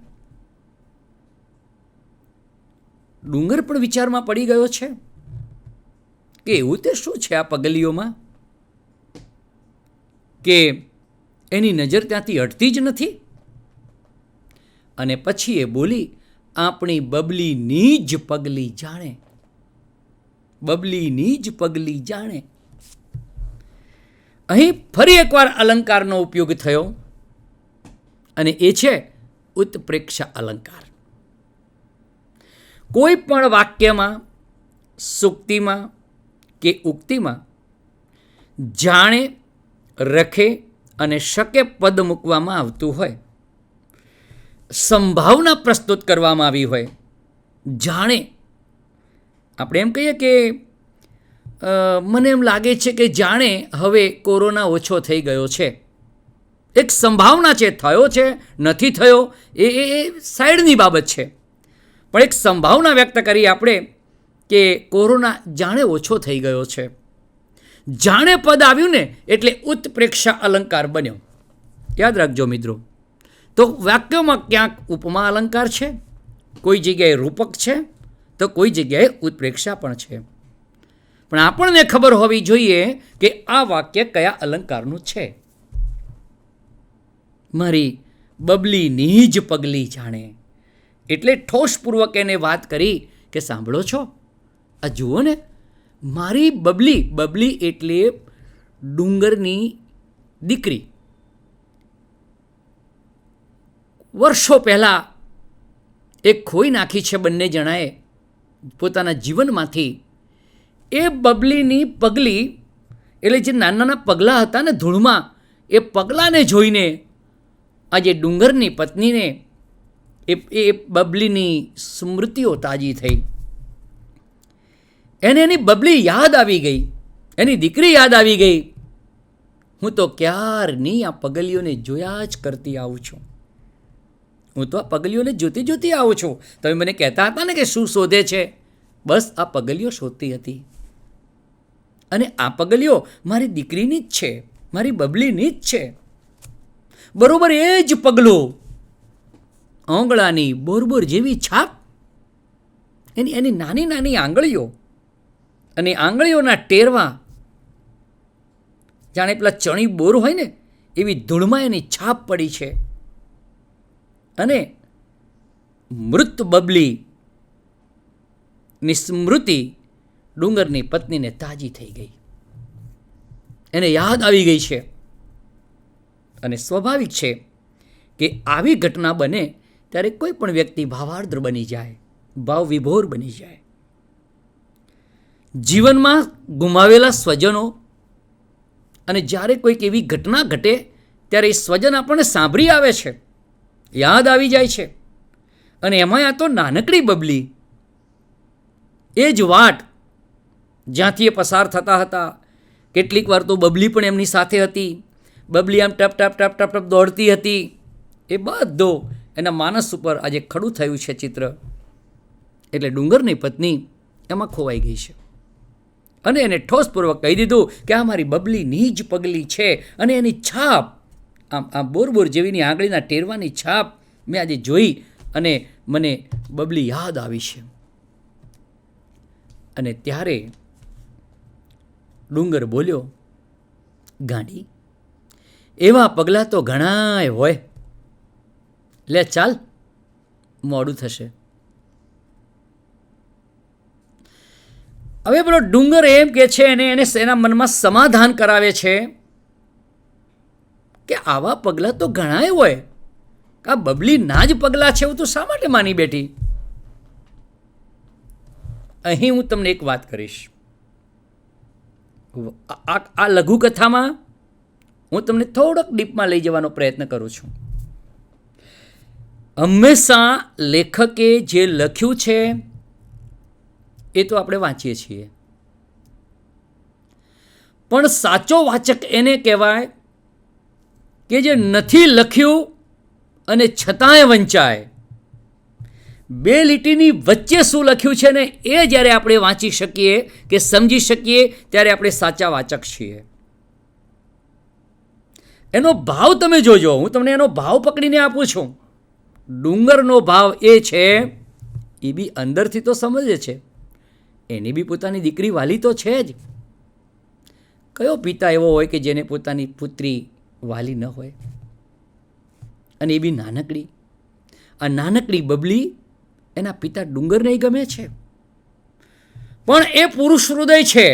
ડુંગર પણ વિચારમાં પડી ગયો છે કે એવું તે શું છે આ પગલીઓમાં કે એની નજર ત્યાંથી હટતી જ નથી. અને પછી એ બોલી, આપણી બબલીની જ પગલી જાણે, બબલીની જ પગલી જાણે. અહીં ફરી એકવાર અલંકારનો ઉપયોગ થયો અને એ છે ઉત્પ્રેક્ષા અલંકાર. કોઈ પણ વાક્યમાં, સૂક્તિમાં કે ઉક્તિમાં જાણે, રખે અને શકે પદ મૂકવામાં આવતું હોય, સંભાવના પ્રસ્તુત કરવામાં આવી હોય. જાણે આપણે એમ કહીએ કે મને એમ લાગે છે કે જાણે હવે કોરોના ઓછો થઈ ગયો છે. એક સંભાવના છે, થયો છે નથી થયો એ સાઈડની બાબત છે, પણ એક સંભાવના વ્યક્ત કરી આપણે કે કોરોના જાણે ઓછો થઈ ગયો છે. જાણે પદ આવ્યું ને એટલે ઉત્પ્રેક્ષા અલંકાર બન્યો. યાદ રાખજો મિત્રો. તો વાક્યોમાં ક્યાંક ઉપમા અલંકાર છે, કોઈ જગ્યાએ રૂપક છે, તો કોઈ જગ્યાએ ઉત્પ્રેક્ષા પણ છે. પણ આપણને ખબર હોવી જોઈએ કે આ વાક્ય કયા અલંકારનું છે. મારી બબલીની જ પગલી જાણે એટલે ઠોસપૂર્વક એને વાત કરી કે સાંભળો છો, આ જુઓ ને, મારી બબલી, બબલી એટલે ડુંગરની દીકરી. વર્ષો પહેલાં એ ખોઈ નાખી છે બંને જણાએ પોતાના જીવનમાંથી. એ બબલીની પગલી એટલે જે નાના નાના પગલાં હતા ને ધૂળમાં, એ પગલાંને જોઈને આજે ડુંગરની પત્નીને એ બબલીની સ્મૃતિઓ તાજી થઈ. એને એની બબલી યાદ આવી ગઈ, એની દીકરી યાદ આવી ગઈ. હું તો ક્યારની આ પગલીઓને જોયા જ કરતી આવું છું. હું તો આ પગલીઓને જોતી જોતી આવું છું. તમે મને કહેતા હતા ને કે શું શોધે છે, બસ આ પગલીઓ શોધતી હતી. અને આ પગલીઓ મારી દીકરીની જ છે, મારી બબલીની જ છે. બરોબર એ જ પગલું, આંગળાની બોરબોર જેવી છાપ, એની નાની નાની આંગળીઓ અને આંગળીઓના ટેરવા જાણે પેલા ચણી બોર હોય ને એવી ધૂળમાં એની છાપ પડી છે. અને મૃત બબલીની સ્મૃતિ ડુંગરની પત્નીને તાજી થઈ ગઈ, એને યાદ આવી ગઈ છે. અને સ્વાભાવિક છે કે આવી ઘટના બને ત્યારે કોઈ પણ વ્યક્તિ ભાવાર્દ્ર બની જાય, ભાવ વિભોર બની જાય. જીવનમાં ગુમાવેલા સ્વજનો અને જ્યારે કોઈક એવી ઘટના ઘટે ત્યારે એ સ્વજન આપણને સાંભળી આવે છે, યાદ આવી જાય છે. અને એમાં આ તો નાનકડી બબલી, એ જ વાટ જ્યાંથી એ પસાર થતા હતા, કેટલીક વાર તો બબલી પણ એમની સાથે હતી. બબલી આમ ટપ ટપ ટપ ટપ ટપ દોડતી હતી. એ બધો એના માનસ ઉપર આજે ખડું થયું છે ચિત્ર. એટલે ડુંગરની પત્ની એમાં ખોવાઈ ગઈ છે અને એને ઠોસપૂર્વક કહી દીધું કે આ મારી બબલીની જ પગલી છે અને એની છાપ આમ બોરબોર જેવીની આંગળીના ટેરવાની છાપ મેં આજે જોઈ અને મને બબલી યાદ આવી છે. અને ત્યારે ડુંગર બોલ્યો, ગાંડી, એવા પગલાં તો ઘણાય હોય, લે ચાલ, મોડું થશે. હવે પેલો ડુંગર એમ કે છે અને એને એના મનમાં સમાધાન કરાવે છે કે આવા પગલાં તો ઘણાય હોય, આ બબલી ના જ પગલાં છે એવું તો શા માટે માની બેઠી? અહીં હું તમને એક વાત કરીશ. આ લઘુકથામાં હું તમને થોડોક ડીપમાં લઈ જવાનો પ્રયત્ન કરું છું. હંમેશા લેખકે જે લખ્યું છે એ તો આપણે વાંચીએ છીએ, પણ સાચો વાચક એને કહેવાય કે જે નથી લખ્યું અને છતાંય વંચાય. બે લીટીની વચ્ચે શું લખ્યું છે ને એ જ્યારે આપણે વાંચી શકીએ કે સમજી શકીએ ત્યારે આપણે સાચા વાચક છીએ. એનો ભાવ તમે જોજો, હું તમને એનો ભાવ પકડીને આપું છું. ડુંગરનો ભાવ એ છે, એ બી અંદરથી તો સમજે છે, એની બી પોતાની દીકરી વાલી તો છે જ. કયો પિતા એવો હોય કે જેને પોતાની પુત્રી વાલી ન હોય? અને એ બી નાનકડી. આ નાનકડી બબલી એના પિતા ડુંગરને ગમે છે, પણ એ પુરુષ હૃદય છે.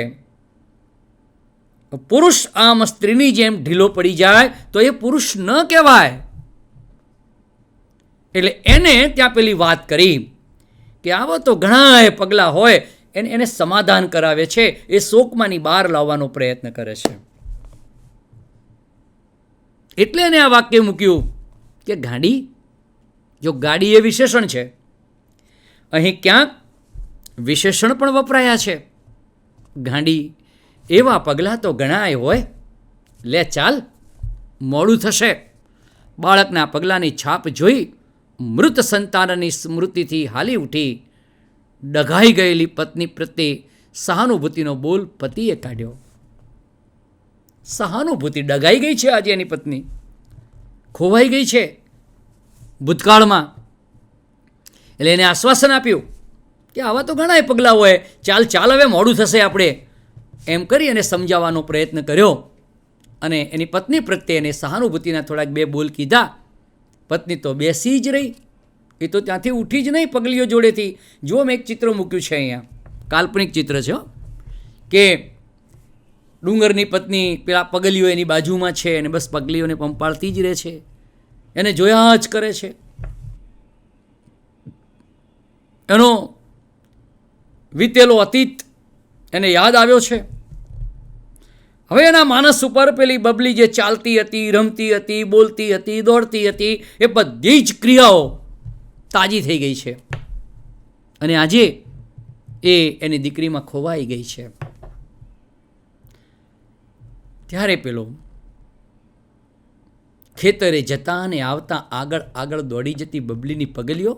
પુરુષ આમ સ્ત્રીની જેમ ઢીલો પડી જાય તો એ પુરુષ ન કહેવાય. એટલે એને ત્યાં પેલી વાત કરી કે આવા તો ઘણા પગલાં હોય, એને સમાધાન કરાવે છે, એ શોકમાંની બહાર લાવવાનો પ્રયત્ન કરે છે. એટલે એને આ વાક્ય મૂક્યું કે ગાડી, જો ગાડી એ વિશેષણ છે, અહીં ક્યાંક વિશેષણ પણ વપરાયા છે. ગાંડી, એવા પગલાં તો ઘણાય હોય, લે ચાલ, મોડું થશે. બાળકના પગલાંની છાપ જોઈ મૃત સંતાનની સ્મૃતિથી હાલી ઉઠી. ડઘાઈ ગયેલી પત્ની પ્રત્યે સહાનુભૂતિનો બોલ પતિએ કાઢ્યો. સહાનુભૂતિ ડઘાઈ ગઈ છે આજે એની પત્ની, ખોવાઈ ગઈ છે ભૂતકાળમાં. એટલે એને આશ્વાસન આપ્યું કે આવા તો ઘણા પગલાં હોય, ચાલ ચાલ, હવે મોડું થશે આપણે, એમ કરી અને સમજાવવાનો પ્રયત્ન કર્યો. અને એની પત્ની પ્રત્યે એને સહાનુભૂતિના થોડાક બે બોલ કીધા. પત્ની તો બેસી જ રહી, એ તો ત્યાંથી ઉઠી જ નહીં પગલીઓ જોડેથી. જુઓ, મેં એક ચિત્ર મૂક્યું છે અહીંયા, કાલ્પનિક ચિત્ર છે કે ડુંગરની પત્ની પેલા પગલીઓ એની બાજુમાં છે અને બસ પગલીઓને પંપાળતી જ રહે છે, એને જોયા જ કરે છે. એનો વીતેલો અતીત એને યાદ આવ્યો છે. હવે એના માનસ ઉપર પેલી બબલી જે ચાલતી હતી, રમતી હતી, બોલતી હતી, દોડતી હતી, એ બધી જ ક્રિયાઓ તાજી થઈ ગઈ છે અને આજે એ એની દીકરીમાં ખોવાઈ ગઈ છે. ત્યારે પેલો ખેતરે જતા અને આવતા આગળ આગળ દોડી જતી બબલીની પગલીઓ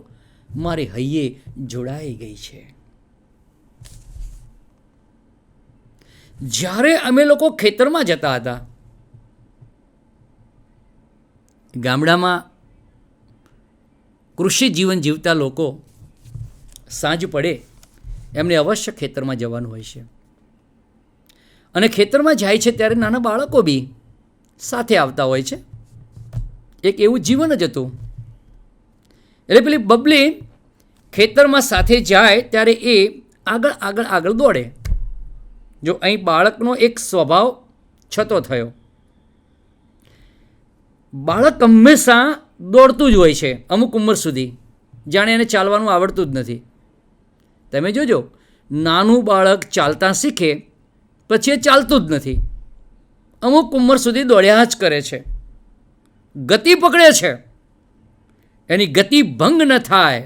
મારે હૈયે જોડાઈ ગઈ છે. જ્યારે અમે લોકો ખેતરમાં જતા હતા, ગામડામાં કૃષિ જીવન જીવતા લોકો સાંજ પડે એમને અવશ્ય ખેતરમાં જવાનું હોય છે. અને ખેતરમાં જાય છે ત્યારે નાના બાળકો બી સાથે આવતા હોય છે. એક એવું જીવન જ હતું. એટલે પેલી બબલી ખેતરમાં સાથે જાય ત્યારે એ આગળ આગળ આગળ દોડે. જો અહીં બાળકનો એક સ્વભાવ છતો થયો. બાળક હંમેશા દોડતું જ હોય છે અમુક ઉંમર સુધી, જાણે એને ચાલવાનું આવડતું જ નથી. તમે જોજો, નાનું બાળક ચાલતા શીખે પછી એ ચાલતું જ નથી, અમુક ઉંમર સુધી દોડ્યા જ કરે છે, ગતિ પકડે છે. એની ગતિ ભંગ ન થાય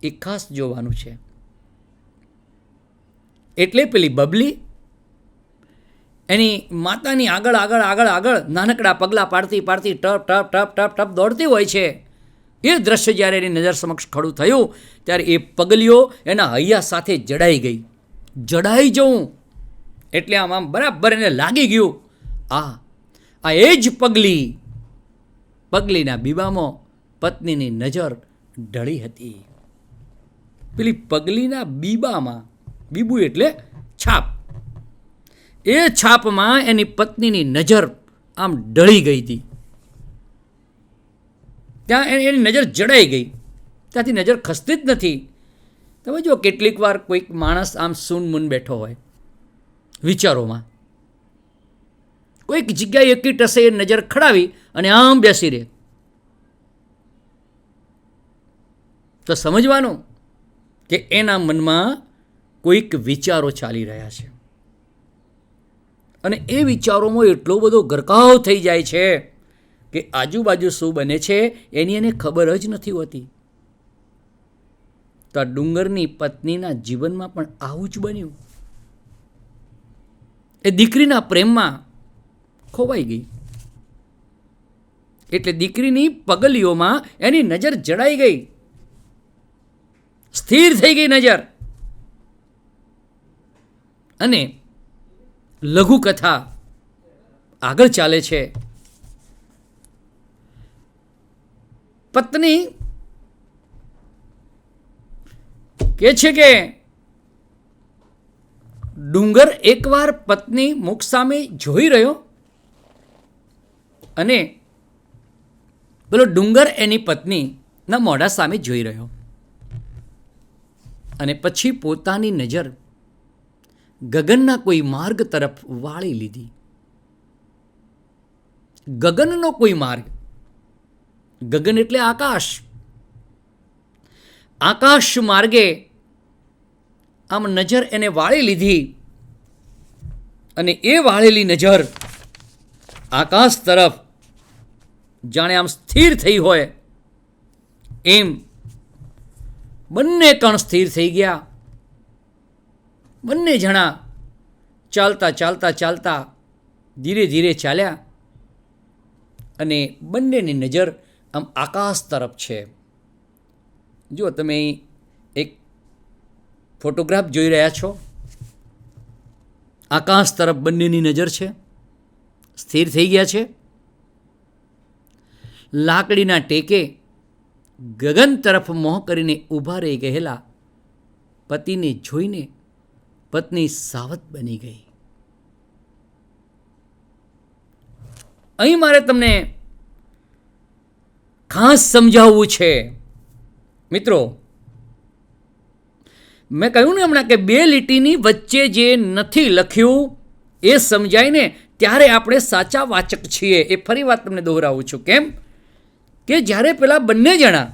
એ ખાસ જોવાનું છે. એટલે પેલી બબલી એની માતાની આગળ આગળ આગળ આગળ નાનકડા પગલાં પાડતી પાડતી ટપ ટપ ટપ ટપ ટપ દોડતી હોય છે. એ દ્રશ્ય જ્યારે એની નજર સમક્ષ ખડું થયું ત્યારે એ પગલીઓ એના હૈયા સાથે જડાઈ ગઈ. જડાઈ જવું એટલે આમ બરાબર એને લાગી ગયું, આ એ જ પગલીના બીબામાં પત્નીની નજર ઢળી હતી. પેલી પગલીના બીબામાં, બીબુ એટલે છાપ, એ છાપમાં એની પત્નીની નજર આમ ઢળી ગઈ હતી. ત્યાં એની નજર જડાઈ ગઈ, ત્યાંથી નજર ખસતી જ નથી. તમે જો કેટલીક વાર કોઈક માણસ આમ સૂનમૂન બેઠો હોય વિચારોમાં, કોઈક જગ્યાએ એકી ટસે એ નજર ખડાવી અને આમ બેસી રહે, તો સમજવાનું કે એના મનમાં કોઈક વિચારો ચાલી રહ્યા છે અને એ વિચારોમાં એટલો બધો ગરકાવ થઈ જાય છે કે આજુબાજુ શું બને છે એની એને ખબર જ નથી હોતી. તો આ ડુંગરની પત્નીના જીવનમાં પણ આવું જ બન્યું. એ દીકરીના પ્રેમમાં ખોવાઈ ગઈ, એટલે દીકરીની પગલીઓમાં એની નજર જડાઈ ગઈ, સ્થિર થઈ ગઈ નજર. અને લઘુકથા આગળ ચાલે છે. પત્ની કહે છે કે ડુંગર એકવાર પત્ની મુખ સામે જોઈ રહ્યો અને પેલો ડુંગર એની પત્નીના મોઢા સામે જોઈ રહ્યો અને પછી પોતાની નજર ગગનના કોઈ માર્ગ તરફ વાળી લીધી. ગગનનો કોઈ માર્ગ, ગગન એટલે આકાશ, આકાશ માર્ગે આમ નજર એને વાળી લીધી અને એ વાળેલી નજર આકાશ તરફ જાણે આમ સ્થિર થઈ હોય એમ બંને કણ સ્થિર થઈ ગયા. બંને જણા ચાલતા ચાલતા ચાલતા ધીરે ધીરે ચાલ્યા અને બંનેની નજર આમ આકાશ તરફ છે. જો તમે એક ફોટોગ્રાફ જોઈ રહ્યા છો, આકાશ તરફ બંનેની નજર છે, સ્થિર થઈ ગયા છે. લાકડીના ટેકે ગગન તરફ મોહ કરીને ઊભા રહી ગયેલા પતિને જોઈને પત્ની સાવધ બની ગઈ. અહીં મારે તમને ખાસ સમજાવવું છે મિત્રો, મેં કહ્યું ને હમણાં કે બે લીટીની વચ્ચે જે નથી લખ્યું એ સમજાય ને ત્યારે આપણે સાચા વાચક છીએ. એ ફરી વાત તમને દોહરાવું છું. કેમ કે જ્યારે પેલા બંને જણા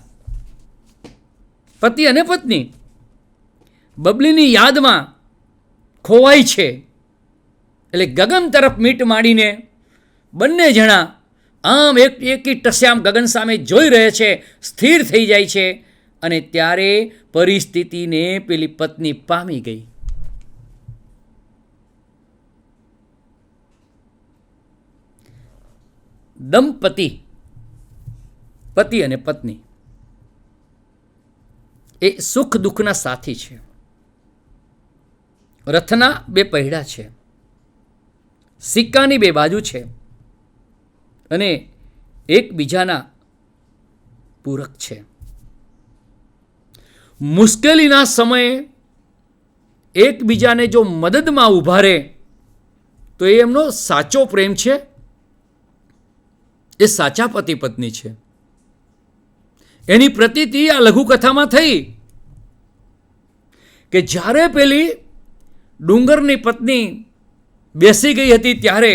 પતિ અને પત્ની બબલીની યાદમાં ખોવાય છે, એટલે ગગન તરફ મીટ માંડીને બંને જણા આમ એકી ટસે આમ ગગન સામે જોઈ રહે છે, સ્થિર થઈ જાય છે અને ત્યારે પરિસ્થિતિને પેલી પત્ની પામી ગઈ. દંપતિ, પતિ અને પત્ની એ સુખ દુઃખના સાથી છે. રથના બે પૈડા છે, સિક્કાની બે બાજુ છે અને એકબીજાના પૂરક છે. મુશ્કેલીના સમયે એકબીજાને જો મદદમાં ઊભા રહે તો એ એમનો સાચો પ્રેમ છે, એ સાચા પતિ પત્ની છે. એની પ્રતીતિ આ લઘુકથામાં થઈ કે જ્યારે પેલી ડુંગરની પત્ની બેસી ગઈ હતી ત્યારે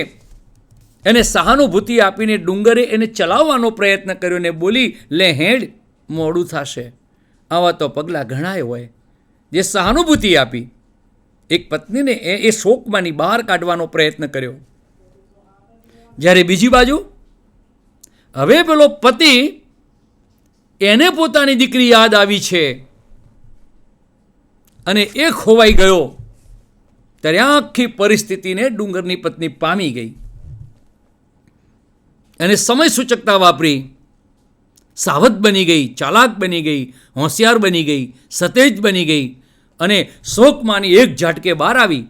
એને સહાનુભૂતિ આપીને ડુંગરે એને ચલાવવાનો પ્રયત્ન કર્યો ને બોલી, લે હેડ, મોડું થશે. આવા તો પગલાં ઘણાય હોય. જે સહાનુભૂતિ આપી એક પત્નીને એ શોકમાંની બહાર કાઢવાનો પ્રયત્ન કર્યો. જ્યારે બીજી બાજુ હવે પેલો પતિ, એને પોતાની દીકરી યાદ આવી છે અને એ ખોવાઈ ગયો, ત્યારે આખી પરિસ્થિતિને ડુંગરની પત્ની પામી ગઈ અને સમય સૂચકતા વાપરી સાવધ બની ગઈ, ચાલાક બની ગઈ, હોશિયાર બની ગઈ, સતેજ બની ગઈ અને શોકમાંની એક ઝાટકે બહાર આવી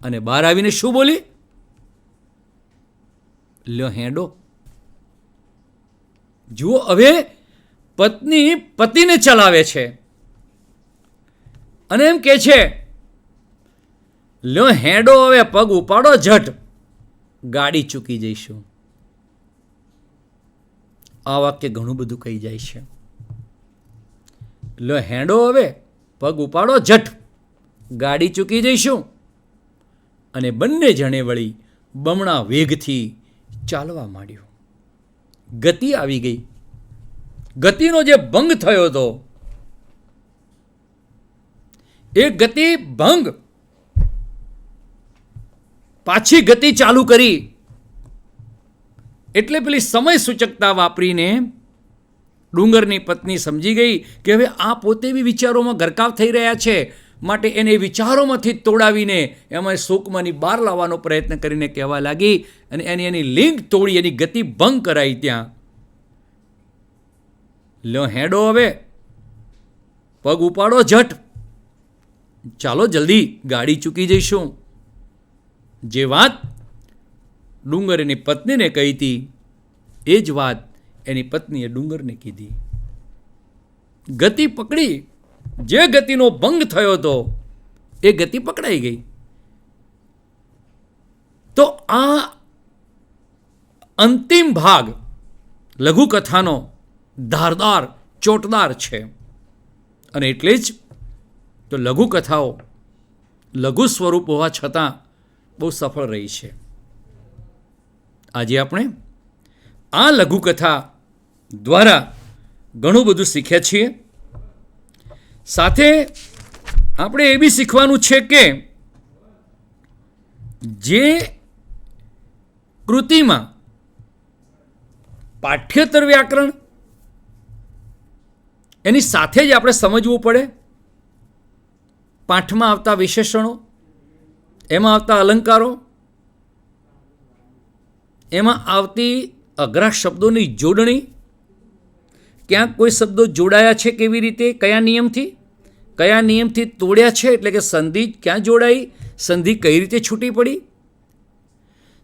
અને બહાર આવીને શું બોલી? લ્યો હેંડો. જુઓ, હવે પત્ની પતિને ચલાવે છે અને એમ કે છે, લ્યો હેંડો, હવે પગ ઉપાડો ઝટ, ગાડી ચૂકી જઈશું. આ વાક્ય ઘણું બધું કહી જાય છે. લ્યો હેંડો, હવે પગ ઉપાડો ઝટ, ગાડી ચૂકી જઈશું. અને બંને જણે વળી બમણા વેગથી ચાલવા માંડ્યું. ગતિ આવી ગઈ. ગતિનો જે ભંગ થયો હતો એ ગતિ ભંગ, પાછી ગતિ ચાલુ કરી એટલે પેલી સમય સૂચકતા વાપરીને ડુંગરની પત્ની સમજી ગઈ કે હવે આ પોતે બી વિચારોમાં ગરકાવ થઈ રહ્યા છે, માટે એને વિચારોમાંથી તોડાવીને એમાં શોકમાંની બહાર લાવવાનો પ્રયત્ન કરીને કહેવા લાગી અને એની લિંક તોડી, એની ગતિ ભંગ કરાઈ. ત્યાં લ્યો હેડો, હવે પગ ઉપાડો ઝટ, ચાલો જલ્દી, ગાડી ચૂકી જઈશું. જે વાત ડુંગર એની પત્નીને કહી હતી એ જ વાત એની પત્નીએ ડુંગરને કીધી. ગતિ પકડી. જે ગતિનો ભંગ થયો હતો એ ગતિ પકડાઈ ગઈ. તો આ અંતિમ ભાગ લઘુકથાનો ધારદાર, ચોટદાર છે. અને એટલે જ તો લઘુકથાઓ લઘુ સ્વરૂપ હોવા છતાં બહુ સફળ રહી છે. આજે આપણે આ લઘુકથા દ્વારા ઘણું બધું શીખ્યા છીએ. સાથે આપણે એ બી શીખવાનું છે કે જે કૃતિમાં પાઠ્યેતર વ્યાકરણ એની સાથે જ આપણે સમજવું પડે. પાઠમાં આવતા વિશેષણો, એમાં આવતા અલંકારો, એમાં આવતી અઘરા શબ્દોની જોડણી, ક્યાંક કોઈ શબ્દો જોડાયા છે કેવી રીતે, કયા નિયમથી તોડ્યા છે, એટલે કે સંધિ ક્યાં જોડાઈ, સંધિ કઈ રીતે છૂટી પડી.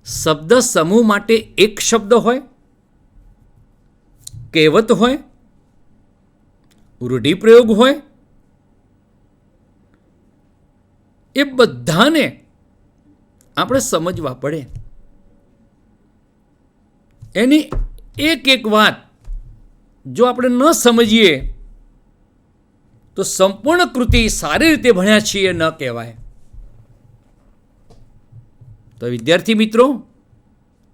શબ્દ સમૂહ માટે એક શબ્દ હોય, કહેવત હોય, રૂઢિપ્રયોગ હોય, એ બધાને આપણે સમજવા પડે. એની એક એક વાત જો આપણે ન સમજીએ તો સંપૂર્ણ કૃતિ સારી રીતે ભણ્યા છીએ ન કહેવાય. તો વિદ્યાર્થી મિત્રો,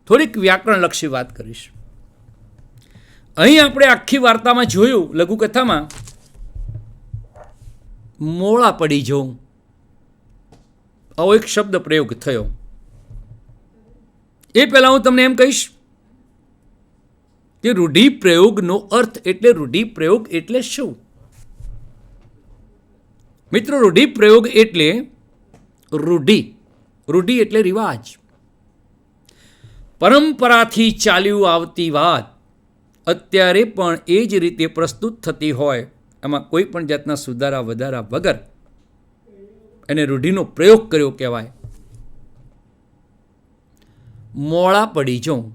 થોડીક વ્યાકરણલક્ષી વાત કરીશ. અહીં આપણે આખી વાર્તામાં જોયું, લઘુકથામાં, મોળા પડી જવું, આવો એક શબ્દ પ્રયોગ થયો. એ પહેલાં હું તમને એમ કહીશ કે રૂઢિપ્રયોગનો અર્થ એટલે રૂઢિપ્રયોગ એટલે શું? મિત્રો, રૂઢિપ્રયોગ એટલે રૂઢિ એટલે રિવાજ, પરંપરાથી ચાલ્યું આવતી વાત અત્યારે પણ એ જ રીતે પ્રસ્તુત થતી હોય, એમાં કોઈ પણ જાતના સુધારા વધારા વગર એને રૂઢિનો પ્રયોગ કર્યો કહેવાય. મોળા પડી જવું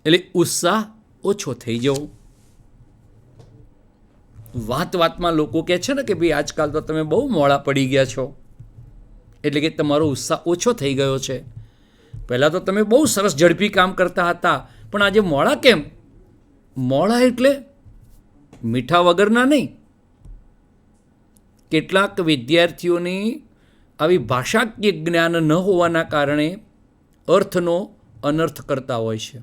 એટલે ઉત્સાહ ઓછો થઈ જવો. વાતમાં લોકો કહે છે ને કે ભાઈ આજકાલ તો તમે બહુ મોળા પડી ગયા છો, એટલે કે તમારો ઉત્સાહ ઓછો થઈ ગયો છે. પહેલાં તો તમે બહુ સરસ ઝડપી કામ કરતા હતા, પણ આજે મોળા કેમ? મોળા એટલે મીઠા વગરના નહીં. કેટલાક વિદ્યાર્થીઓની આવી ભાષાકીય જ્ઞાન ન હોવાના કારણે અર્થનો અનર્થ કરતા હોય છે.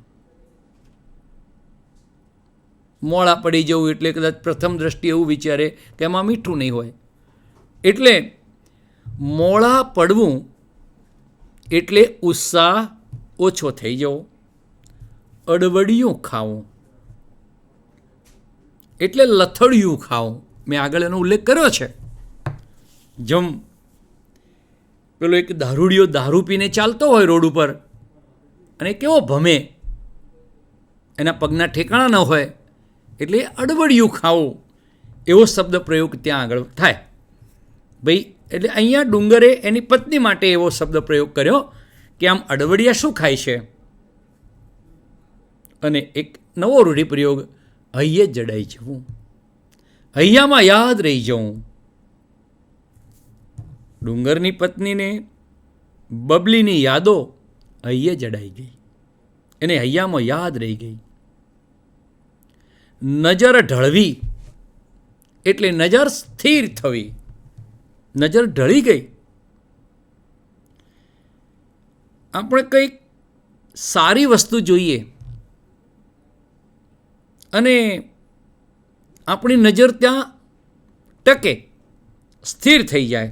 મોળા પડી જવું એટલે કદાચ પ્રથમ દ્રષ્ટિએ એવું વિચારે કે એમાં મીઠું નહીં હોય. એટલે મોળા પડવું એટલે ઉત્સાહ ઓછો થઈ જવો. અડવડિયું ખાવું એટલે લથડિયું ખાવું. મેં આગળ એનો ઉલ્લેખ કર્યો છે. જેમ પેલો એક દારૂડિયો દારૂ પીને ચાલતો હોય રોડ ઉપર અને કેવો ભમે, એના પગના ઠેકાણા ન હોય, એટલે અડવડિયું ખાવું એવો શબ્દ પ્રયોગ ત્યાં આગળ થાય. ભાઈ એટલે અહીંયા ડુંગરે એની પત્ની માટે એવો શબ્દ પ્રયોગ કર્યો કે આમ અડવડિયા શું ખાય છે. અને એક નવો રૂઢિપ્રયોગ, હૈયે જડાઈ જવું, હૈયામાં યાદ રહી જવું. ડુંગરની પત્નીને બબલીની યાદો હૈયે જડાઈ ગઈ, એને હૈયામાં યાદ રહી ગઈ. નજર ઢળવી એટલે નજર સ્થિર થવી, નજર ઢળી ગઈ. આપણે કંઈક સારી વસ્તુ જોઈએ અને આપણી નજર ત્યાં ટકે, સ્થિર થઈ જાય,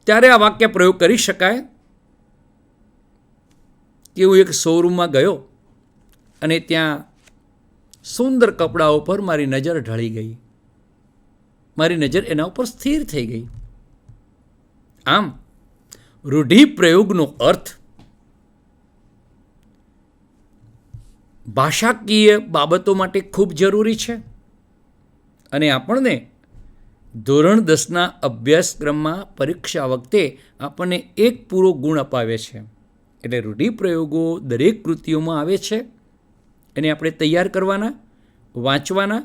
ત્યારે આ વાક્ય પ્રયોગ કરી શકાય કે હું એક શોરૂમમાં ગયો અને ત્યાં સુંદર કપડા ઉપર મારી નજર ઢળી ગઈ, મારી નજર એના ઉપર સ્થિર થઈ ગઈ. આમ રૂઢિપ્રયોગનો અર્થ ભાષાકીય બાબતો માટે ખૂબ જરૂરી છે અને આપણને ધોરણ 10ના અભ્યાસક્રમમાં પરીક્ષા વખતે આપણને એક પૂરો ગુણ અપાવે છે. એટલે રૂઢિપ્રયોગો દરેક કૃતિઓમાં આવે છે, એને આપણે તૈયાર કરવાના, વાંચવાના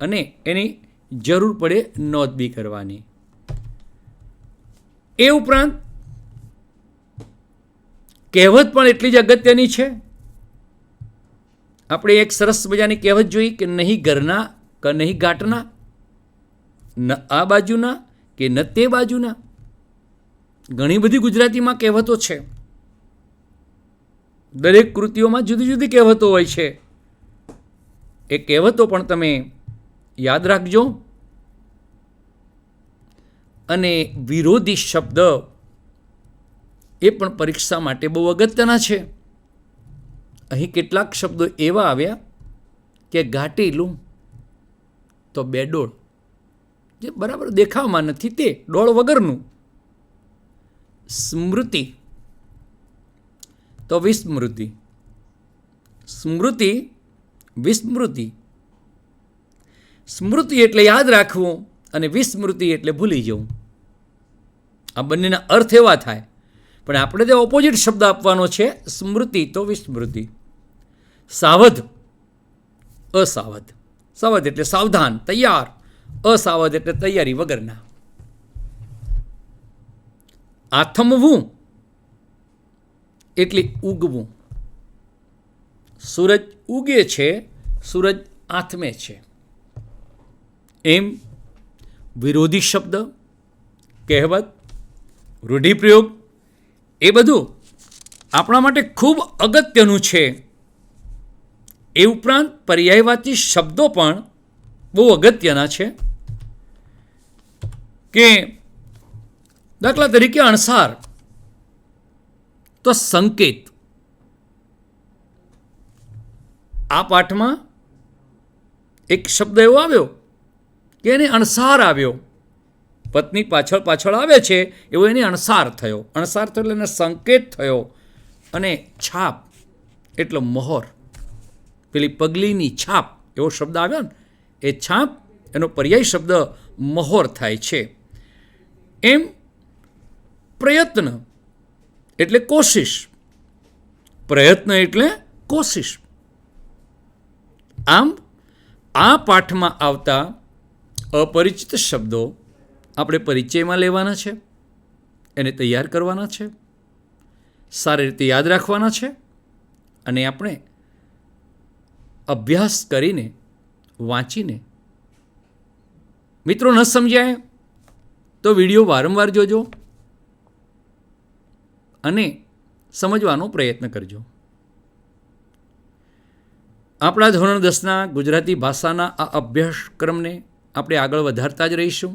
અને એની જરૂર પડે નોંધ બી કરવાની. એ ઉપરાંત કહેવત પણ એટલી જ અગત્યની છે. આપણે એક સરસ મજાની કહેવત જોઈ કે નહીં ઘરના કે નહીં ગાંઠના, ન આ બાજુના કે ન તે બાજુના. ઘણી બધી ગુજરાતીમાં કહેવતો છે, દરેક કૃતિઓમાં જુદી જુદી કહેવતો હોય છે. એ કહેવતો પણ તમે યાદ રાખજો. અને વિરોધી શબ્દ એ પણ પરીક્ષા માટે બહુ અગત્યના છે. અહીં કેટલાક શબ્દો એવા આવ્યા કે ઘાટીલું તો બેડોળ, જે બરાબર દેખાવમાં નથી તે ડોળ વગરનું. સ્મૃતિ તો વિસ્મૃતિ, સ્મૃતિ વિસ્મૃતિ. સ્મૃતિ એટલે યાદ રાખવું અને વિસ્મૃતિ એટલે ભૂલી જવું. આ બંનેના અર્થ એવા થાય, પણ આપણે તે ઓપોઝિટ શબ્દ આપવાનો છે, સ્મૃતિ તો વિસ્મૃતિ. સાવધ અસાવધ, સાવધ એટલે સાવધાન તૈયાર, અસાવધ એટલે તૈયારી વગરના. આથમવું એટલે ઉગવું. સૂરજ ઉગે છે, સૂરજ આથમે છે. એમ વિરોધી શબ્દ, કહેવત, રૂઢિપ્રયોગ એ બધું આપણા માટે ખૂબ અગત્યનું છે. એ ઉપરાંત પર્યાયવાચી શબ્દો પણ બહુ અગત્યના છે. કે દાખલા તરીકે અણસાર તો સંકેત. આ પાઠમાં એક શબ્દ એવો આવ્યો કે એને અણસાર આવ્યો, પત્ની પાછળ પાછળ આવે છે એવો એને અણસાર થયો. અણસાર થયો એટલે એને સંકેત થયો. અને છાપ એટલે મોહર, પેલી પગલીની છાપ એવો શબ્દ આવ્યો ને, એ છાપ એનો પર્યાય શબ્દ મોહર થાય છે. એમ પ્રયત્ન એટલે કોશિશ, પ્રયત્ન એટલે કોશિશ. આમ આ પાઠમાં આવતા અપરિચિત શબ્દો આપણે પરિચયમાં લેવાના છે, એને તૈયાર કરવાના છે, સારી રીતે યાદ રાખવાના છે અને આપણે અભ્યાસ કરીને વાંચીને, મિત્રો ન સમજાય તો વિડીયો વારંવાર જોજો અને સમજવાનો પ્રયત્ન કરજો. આપણા ધોરણ 10ના ગુજરાતી ભાષાના આ અભ્યાસક્રમને આપણે આગળ વધારતા જ રહીશું,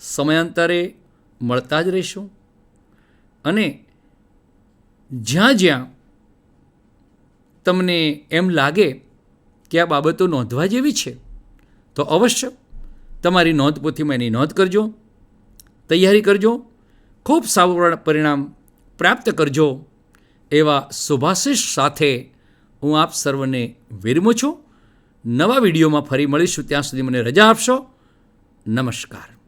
સમયાંતરે મળતા જ રહીશું અને જ્યાં જ્યાં તમને એમ લાગે કે આ બાબતો નોંધવા જેવી છે તો અવશ્ય તમારી નોંધપોથીમાં એની નોંધ કરજો, તૈયારી કરજો, ખૂબ સારું પરિણામ પ્રાપ્ત કરજો. એવા શુભાશીષ સાથે હું આપ સર્વને વિરમું છું. નવા વિડીયોમાં ફરી મળીશું. ત્યાં સુધી મને રજા આપશો. નમસ્કાર.